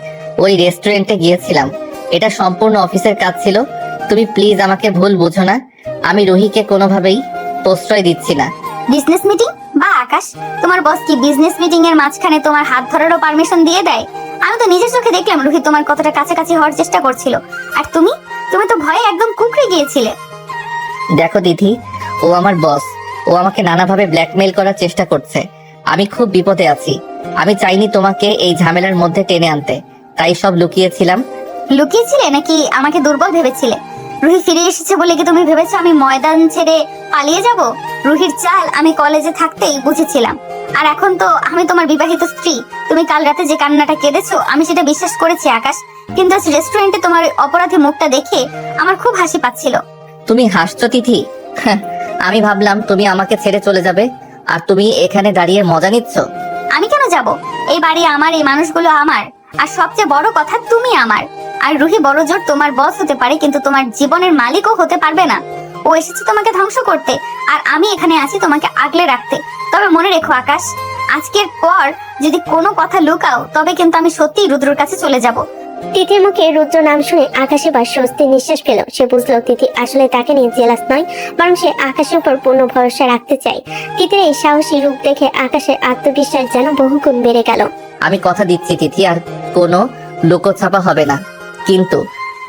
ওই রেস্টুরেন্টে গিয়েছিলাম। এটা সম্পূর্ণ অফিসের কাজ ছিল। তুমি প্লিজ আমাকে ভুল বুঝো না। আমি রুহিকে কোনোভাবেই প্রশ্রয় দিচ্ছি না। Business meeting? বা আকাশ, তোমার বস কি বিজনেস মিটিং এর মাঝখানে তোমার হাত ধরারও পারমিশন দিয়ে দেয়? আমি তো নিজের চোখে দেখলাম রুহি তোমার কতটা কাছাকাছি হওয়ার চেষ্টা করছিল, আর তুমি তো ভয়ে একদম কুঁকড়ে গিয়েছিলে। দেখো দিদি, ও আমার বস, ও আমাকে নানাভাবে ব্ল্যাকমেইল করার চেষ্টা করছে। আমি খুব বিপদে আছি। আমি চাইনি তোমাকে এই ঝামেলার মধ্যে টেনে আনতে, তাই সব লুকিয়েছিলাম। লুকিয়েছিলে নাকি আমাকে দুর্বল ভেবেছিলে? রুহি ফিরে এসেছে বলে কি তুমি ভেবেছো আমি ময়দান ছেড়ে পালিয়ে যাব? রুহির চাল আমি কলেজে থাকতেই বুঝেছিলাম, আর এখন তো আমি তোমার বিবাহিত স্ত্রী। তুমি কাল রাতে যে কান্নাটা কেঁদেছো আমি সেটা বিশ্বাস করেছি আকাশ, কিন্তু আজ রেস্টুরেন্টে তোমার অপরাধী মুখটা দেখে আমার খুব হাসি পাচ্ছিল। তুমি হাসছো তিথি? আমি ভাবলাম তুমি আমাকে ছেড়ে চলে যাবে, আর তুমি এখানে দাঁড়িয়ে মজা নিচ্ছ। আমি কেন যাব? এই বাড়ি আমার, এই মানুষগুলো আমার, আর সবচেয়ে বড় কথা তুমি আমার। আর রুহি বড় জোর তোমার বস হতে পারে, কিন্তু তোমার জীবনের মালিকও হতে পারবে না। ও এসেছে তোমাকে ধ্বংস করতে, আর আমি এখানে আছি তোমাকে আগলে রাখতে। তবে মনে রেখো আকাশ, আজকের পর যদি কোনো কথা লুকাও তবে কিন্তু আমি সত্যিই রুদ্রর কাছে চলে যাব। তিথির মুখে রুদ্র নাম শুনে আকাশ এবার স্বস্তির নিঃশ্বাস পেল। সে বুঝলো তিথি আসলে তাকে নিয়ে জেলাস নয়, বরং সে আকাশের উপর পূর্ণ ভরসা রাখতে চায়। তিথির এই সাহসী রূপ দেখে আকাশের আত্মবিশ্বাস যেন বহুগুণ বেড়ে গেল। আমি কথা দিচ্ছি তিথি, আর কোনো লুকোছাপা হবে না। কিন্তু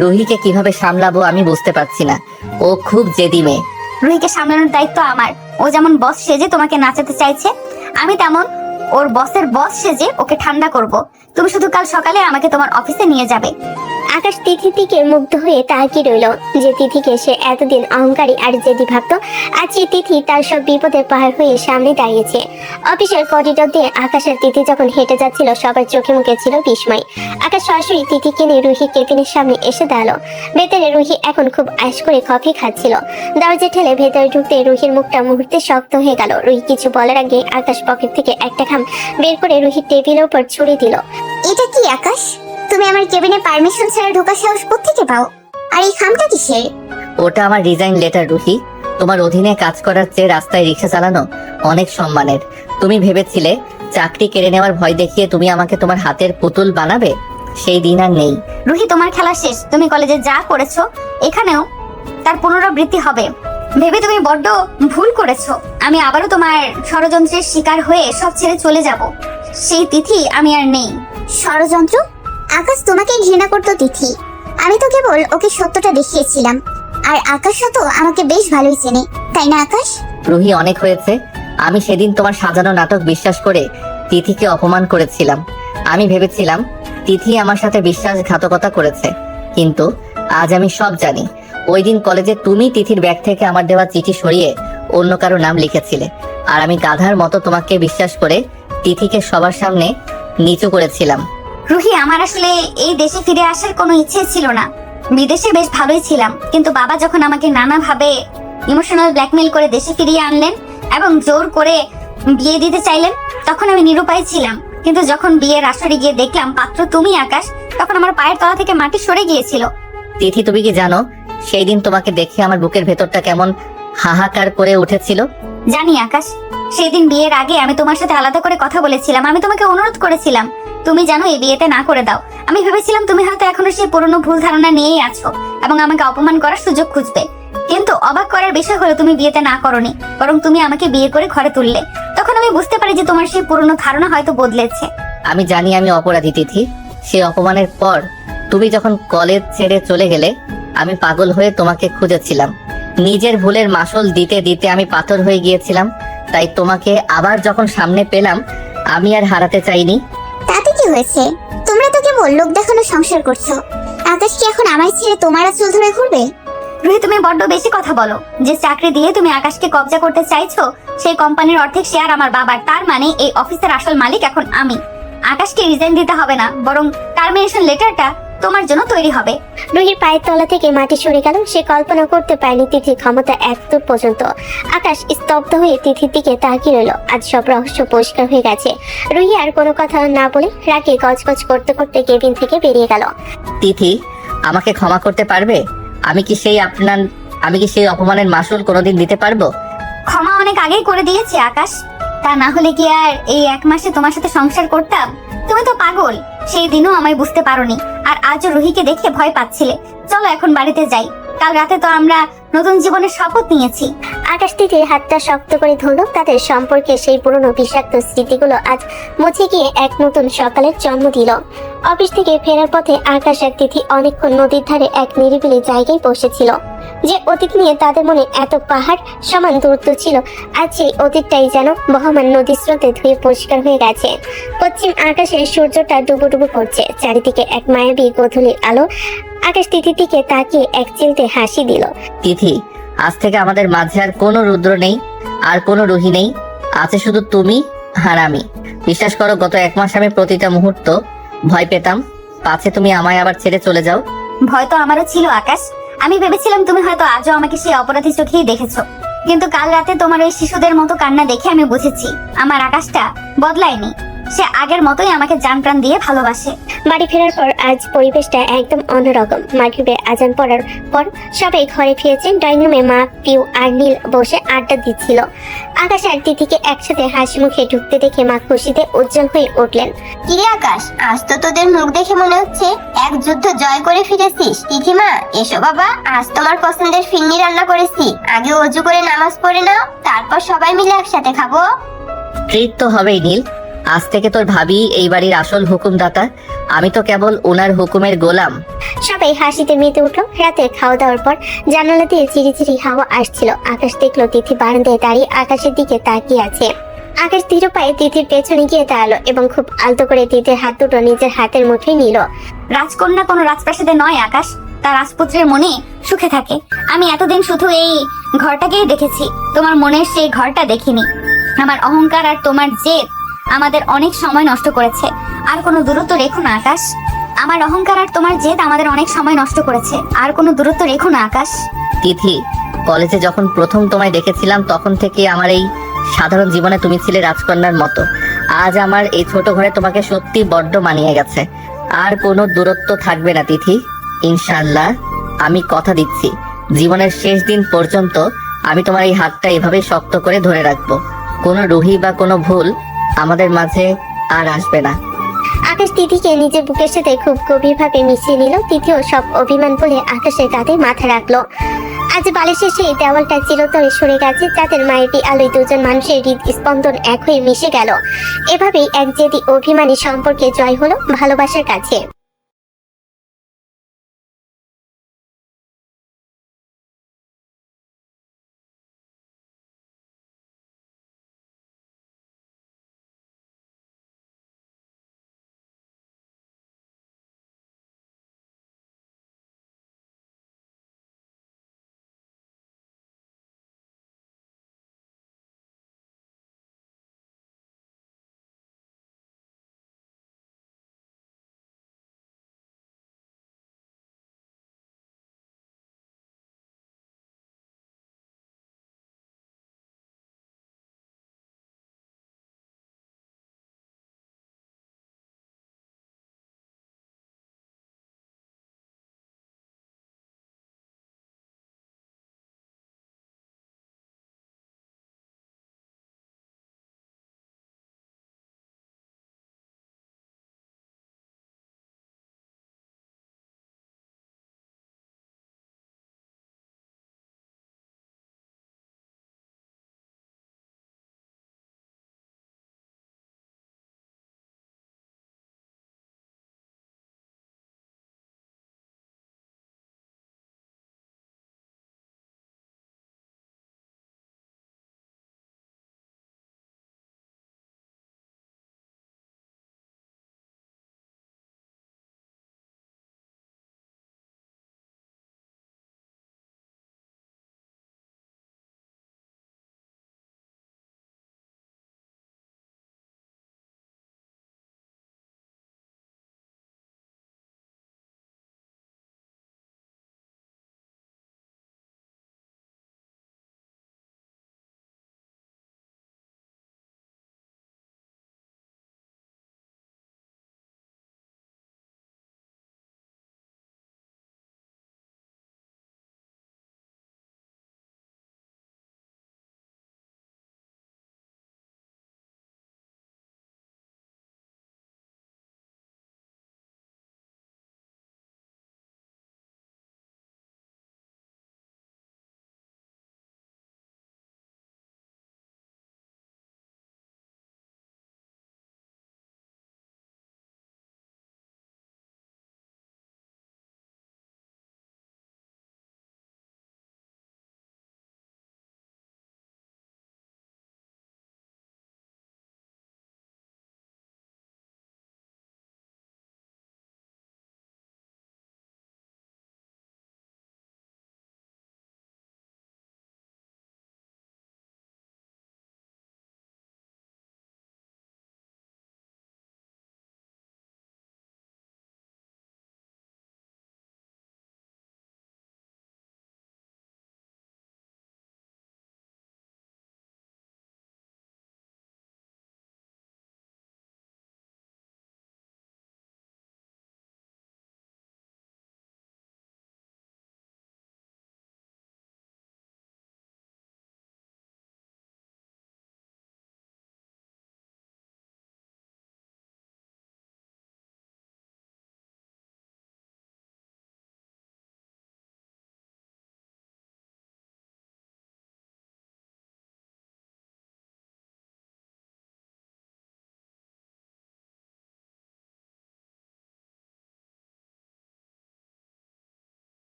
রুহিকে কিভাবে সামলাবো আমি বুঝতে পারছি না। ও খুব জেদি মেয়ে। রুহিকে সামলানোর দায়িত্ব আমার। ও যেমন বস সেজে তোমাকে নাচাতে চাইছে, আমি তেমন ওর বসের বস সেজে ওকে ঠান্ডা করব। তুমি শুধু কাল সকালে আমাকে তোমার অফিসে নিয়ে যাবে। আকাশ তিথির দিকে মুগ্ধ হয়ে তাকিয়ে রইল। যে তিথিকে সে এতদিন অহংকারী আর জেদি ভাবত, আজ এই তিথি তার সব বিপদের পাহাড় হয়ে সামনে দাঁড়িয়েছে। অফিসের করিডোর দিয়ে আকাশ আর তিথি যখন হেঁটে যাচ্ছিল, সবার চোখে মুখে ছিল বিস্ময়। আকাশ সরাসরি তিথিকে নিয়ে রুহি কেবিনের সামনে এসে দাঁড়ালো। ভেতরে রুহি এখন খুব আশ করে কফি খাচ্ছিল। দরজা ঠেলে ভেতরে ঢুকতে রুহির মুখটা মুহূর্তে শক্ত হয়ে গেল। রুহি কিছু বলার আগে আকাশ পকেট থেকে একটা খাম বের করে রুহির টেবিলের উপর ছুঁড়ে দিল। এটা কি আকাশ? তুমি আমার কেবিনে পারমিশন ছাড়া ঢোকার সাহস কোত্থেকে পাও? আর এই খামটা কিসের? ওটা আমার রিজাইন লেটার রুহি। তোমার অধীনে কাজ করার চেয়ে রাস্তায় রিক্সা চালানো অনেক সম্মানের। তুমি ভেবেছিলে চাকরি কেড়ে নেওয়ার ভয় দেখিয়ে তুমি আমাকে তোমার হাতের পুতুল বানাবে? সেই দিন আর নেই রুহি, তোমার খেলা শেষ। তুমি কলেজে যা করেছো এখানেও তার পুনরাবৃত্তি হবে ভেবে তুমি বড্ড ভুল করেছো। আমি আবারও তোমার ষড়যন্ত্রের শিকার হয়ে সব ছেড়ে চলে যাব। সেই তিথি আমি আর নেই। ষড়যন্ত্র? আকাশ তোমাকে ঘৃণা করতো তিথি। আমি তো কেবল ওকে সত্যটা দেখিয়েছিলাম। আর আকাশও তো আমাকে বেশ ভালোই চেনে, তাই না আকাশ? রুহি, অনেক হয়েছে। আমি সেদিন তোমার সাজানো নাটক বিশ্বাস করে তিথিকে অপমান করেছিলাম। আমি ভেবেছিলাম তিথি আমার সাথে বিশ্বাসঘাতকতা করেছে, কিন্তু আজ আমি সব জানি। ওই দিন কলেজে তুমি তিথির ব্যাগ থেকে আমার দেওয়া চিঠি সরিয়ে অন্য কারো নাম লিখেছিলে, আর আমি গাধার মতো তোমাকে বিশ্বাস করে তিথিকে সবার সামনে নিচু করেছিলাম। রুহি, আমার আসলে এই দেশে ফিরে আসার কোনো ইচ্ছে ছিল না। বিদেশে বেশ ভালোই ছিলাম, কিন্তু বাবা যখন আমাকে নানাভাবে ইমোশনাল ব্ল্যাকমেল করে দেশে ফিরিয়ে আনলেন এবং জোর করে বিয়ে দিতে চাইলেন, তখন আমি নিরুপায় ছিলাম। কিন্তু যখন বিয়ের আসরে গিয়ে দেখলাম পাত্র তুমি আকাশ, তখন আমার পায়ের তলা থেকে মাটি সরে গিয়েছিল। তিথি, তুমি কি জানো সেই দিন তোমাকে দেখে আমার বুকের ভেতরটা কেমন হাহাকার করে উঠেছিল? জানি আকাশ, সেদিন বিয়ের আগে আমি তোমার সাথে আলাদা করে কথা বলেছিলাম। আমি তোমাকে অনুরোধ করেছিলাম তুমি জানো এই বিয়েতে না করে দাও। আমি ভেবেছিলাম তুমি হয়তো এখনো সেই পুরনো ভুল ধারণা নিয়েই আছো এবং আমাকে অপমান করার সুযোগ খুঁজবে। কিন্তু অবাক করার বিষয় হলো তুমি বিয়েতে না করনি, বরং তুমি আমাকে বিয়ে করে ঘরে তুললে। তখন আমি বুঝতে পারি যে তোমার সেই পুরনো ধারণা হয়তো বদলেছে। আমি জানি আমি অপরাধী তিথি। সেই অপমানের পর তুমি যখন কলেজ ছেড়ে চলে গেলে, আমি পাগল হয়ে তোমাকে খুঁজেছিলাম। নিজের ভুলের মাসুল দিতে দিতে আমি পাথর হয়ে গিয়েছিলাম। তাই তোমাকে আবার যখন সামনে পেলাম, আমি আর হারাতে চাইনি। তাতে কি হয়েছে? তোমরা তো কেবল লোক দেখানো সংসার করছো। আকাশ কি এখন আমায় ছেড়ে তোমার আঁচল ধরে ঘুরবে? রুহি, তুমি বড্ড বেশি কথা বলো। যে চাকরি দিয়ে তুমি আকাশকে কবজা করতে চাইছো, সেই কোম্পানির অর্ধেক শেয়ার আমার বাবার। তার মানে এই অফিসের আসল মালিক এখন আমি। আকাশকে রিজাইন দিতে হবে না, বরং টারমিনেশন লেটারটা তোমার জন্য তৈরি হবে। রুহির পায়ের তলা থেকে মাটি সরে গেল। সে কল্পনা করতে পারেনি তিথির ক্ষমতা এতদূর পর্যন্ত। আকাশ স্তব্ধ হয়ে তিথির দিকে তাকিয়ে রইল। আজ সব রহস্য পরিষ্কার হয়ে গেছে। রুহি আর কোনো কথা না বলে রাগে গজগজ করতে করতে কেবিন থেকে বেরিয়ে গেল। তিথি, আমাকে ক্ষমা করতে পারবে? আমি কি সেই অপমানের মাসুল কোনোদিন দিতে পারবো? ক্ষমা অনেক আগেই করে দিয়েছি আকাশ। তা না হলে কি আর এই 1 মাসে তোমার সাথে সংসার করতাম? তুমি তো পাগল। সেই দিনও আমায় বুঝতে পারোনি, আর আজও রুহিকে দেখে ভয় পাচ্ছিলে। চলো এখন বাড়িতে যাই। কাল রাতে তো আমরা নতুন জীবনের শপথ নিয়েছি। আকাশ তিথির হাতটা শক্ত করে ধরল। তাদের সম্পর্কে সেই পুরনো বিষাক্ত স্মৃতিগুলো আজ মুছে গিয়ে এক নতুন সকালের জন্ম দিল। অফিস থেকে ফেরার পথে আকাশ আর তিথি অনেকক্ষণ নদীর ধারে এক নিরিবিলি জায়গায় বসেছিল। যে অতীত নিয়ে তাদের মনে এত পাহাড় সমান দূরত্ব ছিল, আজ সেই অতীতটাই যেন বহমান নদীর স্রোতে ধুয়ে পরিষ্কার হয়ে গেছে। পশ্চিম আকাশে সূর্যটা ডুবুডুবু করছে। চারিদিকে এক মায়াবী গোধূলির আলো। আকাশ তিথির দিকে তাকিয়ে এক চিলতে হাসি দিল। তিথি, আজ থেকে আমাদের মাঝে আর কোনো রুদ্র নেই, আর কোনো রুহি নেই। আছে শুধু তুমি আর আমি। বিশ্বাস করো, গত 1 মাস আমি প্রতিটা মুহূর্ত ভয় পেতাম পাছে তুমি আমায় আবার ছেড়ে চলে যাও। ভয় তো আমারও ছিল আকাশ। আমি ভেবেছিলাম তুমি হয়তো আজও আমাকে সেই অপরাধী চোখেই দেখেছো, কিন্তু কাল রাতে তোমার ওই শিশুদের মতো কান্না দেখে আমি বুঝেছি আমার আকাশটা বদলায়নি। সে আগের মতোই আমাকে জান প্রাণ দিয়ে ভালোবাসে। বাড়ি ফেরার পর আজ পরিবেশটা একদম অন্যরকম। মাগরিবের আজান পড়ার পর সবাই ঘরে ফিরেছেন। ড্রয়িং রুমে মা, পিউ আর নীল বসে আড্ডা দিচ্ছিল। আকাশ আর তিথিকে একসাথে হাসি মুখে ঢুকতে দেখে মা খুশিতে উজ্জ্বল হয়ে উঠলেন। কিরে আকাশ, আজ তো তোদের মুখ দেখে মনে হচ্ছে এক যুদ্ধ জয় করে ফিরেছিস। তিথিমা, এসো বাবা, আজ তোমার পছন্দের ফিরনি রান্না করেছি। আগে অজু করে নামাজ পড়ে নাও, তারপর সবাই মিলে একসাথে খাবো। ট্রিট তো হবেই নীল। আজ থেকে তোর ভাবি এই বাড়ির আসল হুকুমদাতা, আমি তো কেবল ওনার হুকুমের গোলাম। সবাই হাসিতে মেতে উঠলো। রাতে খাওয়া দাওয়ার পর জানালা দিয়ে ঝিরিঝিরি হাওয়া আসছিল। আকাশ দেখলো তিথি বারান্দায় দাঁড়িয়ে আকাশের দিকে তাকিয়ে আছে। আকাশ ধীর পায়ে তিথির পেছনে গিয়ে দাঁড়ালো এবং খুব আলতো করে তিথির হাত দুটো নিজের হাতের মুঠোয় নিল। রাজকন্যা কোনো রাজপ্রাসাদে নয় আকাশ, তার রাজপুত্রের মনে সুখে থাকে। আমি এতদিন শুধু এই ঘরটাকেই দেখেছি, তোমার মনের সেই ঘরটা দেখিনি। আমার অহংকার আর তোমার জেদ আমাদের অনেক সময় নষ্ট করেছে। আর কোনো দূরত্ব রেখো না আকাশ। আমার অহংকার আর তোমার জেদ আমাদের অনেক সময় নষ্ট করেছে। আর কোনো দূরত্ব রেখো না আকাশ। তিথি, কলেজে যখন প্রথম তোমায় দেখেছিলাম তখন থেকে আমার এই সাধারণ জীবনে তুমি ছিলে রাজকন্যার মতো। আজ আমার এই ছোট ঘরে তোমাকে সত্যি বড্ড মানিয়ে গেছে। আর কোনো দূরত্ব থাকবে না তিথি, ইনশাআল্লাহ। আমি কথা দিচ্ছি, জীবনের শেষ দিন পর্যন্ত আমি তোমার এই হাতটা এভাবে শক্ত করে ধরে রাখবো। কোনো রুহি বা কোনো ভুল আমাদের মাঝে আর আসবে না। আকাশ তিথিকে নিজের বুকের সাথে খুব গভীরভাবে মিশিয়ে নিল। তিথিও সব অভিমান বলে আকাশের কাঁধে মাথা রাখলো। আজ বালিশের সেই দেওয়ালটা চিরতরে সরে গেছে। যাদের মায়াবী আলোয় দুজন মানুষের হৃদস্পন্দন এক হয়ে মিশে গেল। এভাবেই এক জেদি অভিমানী সম্পর্কে জয় হলো ভালোবাসার কাছে।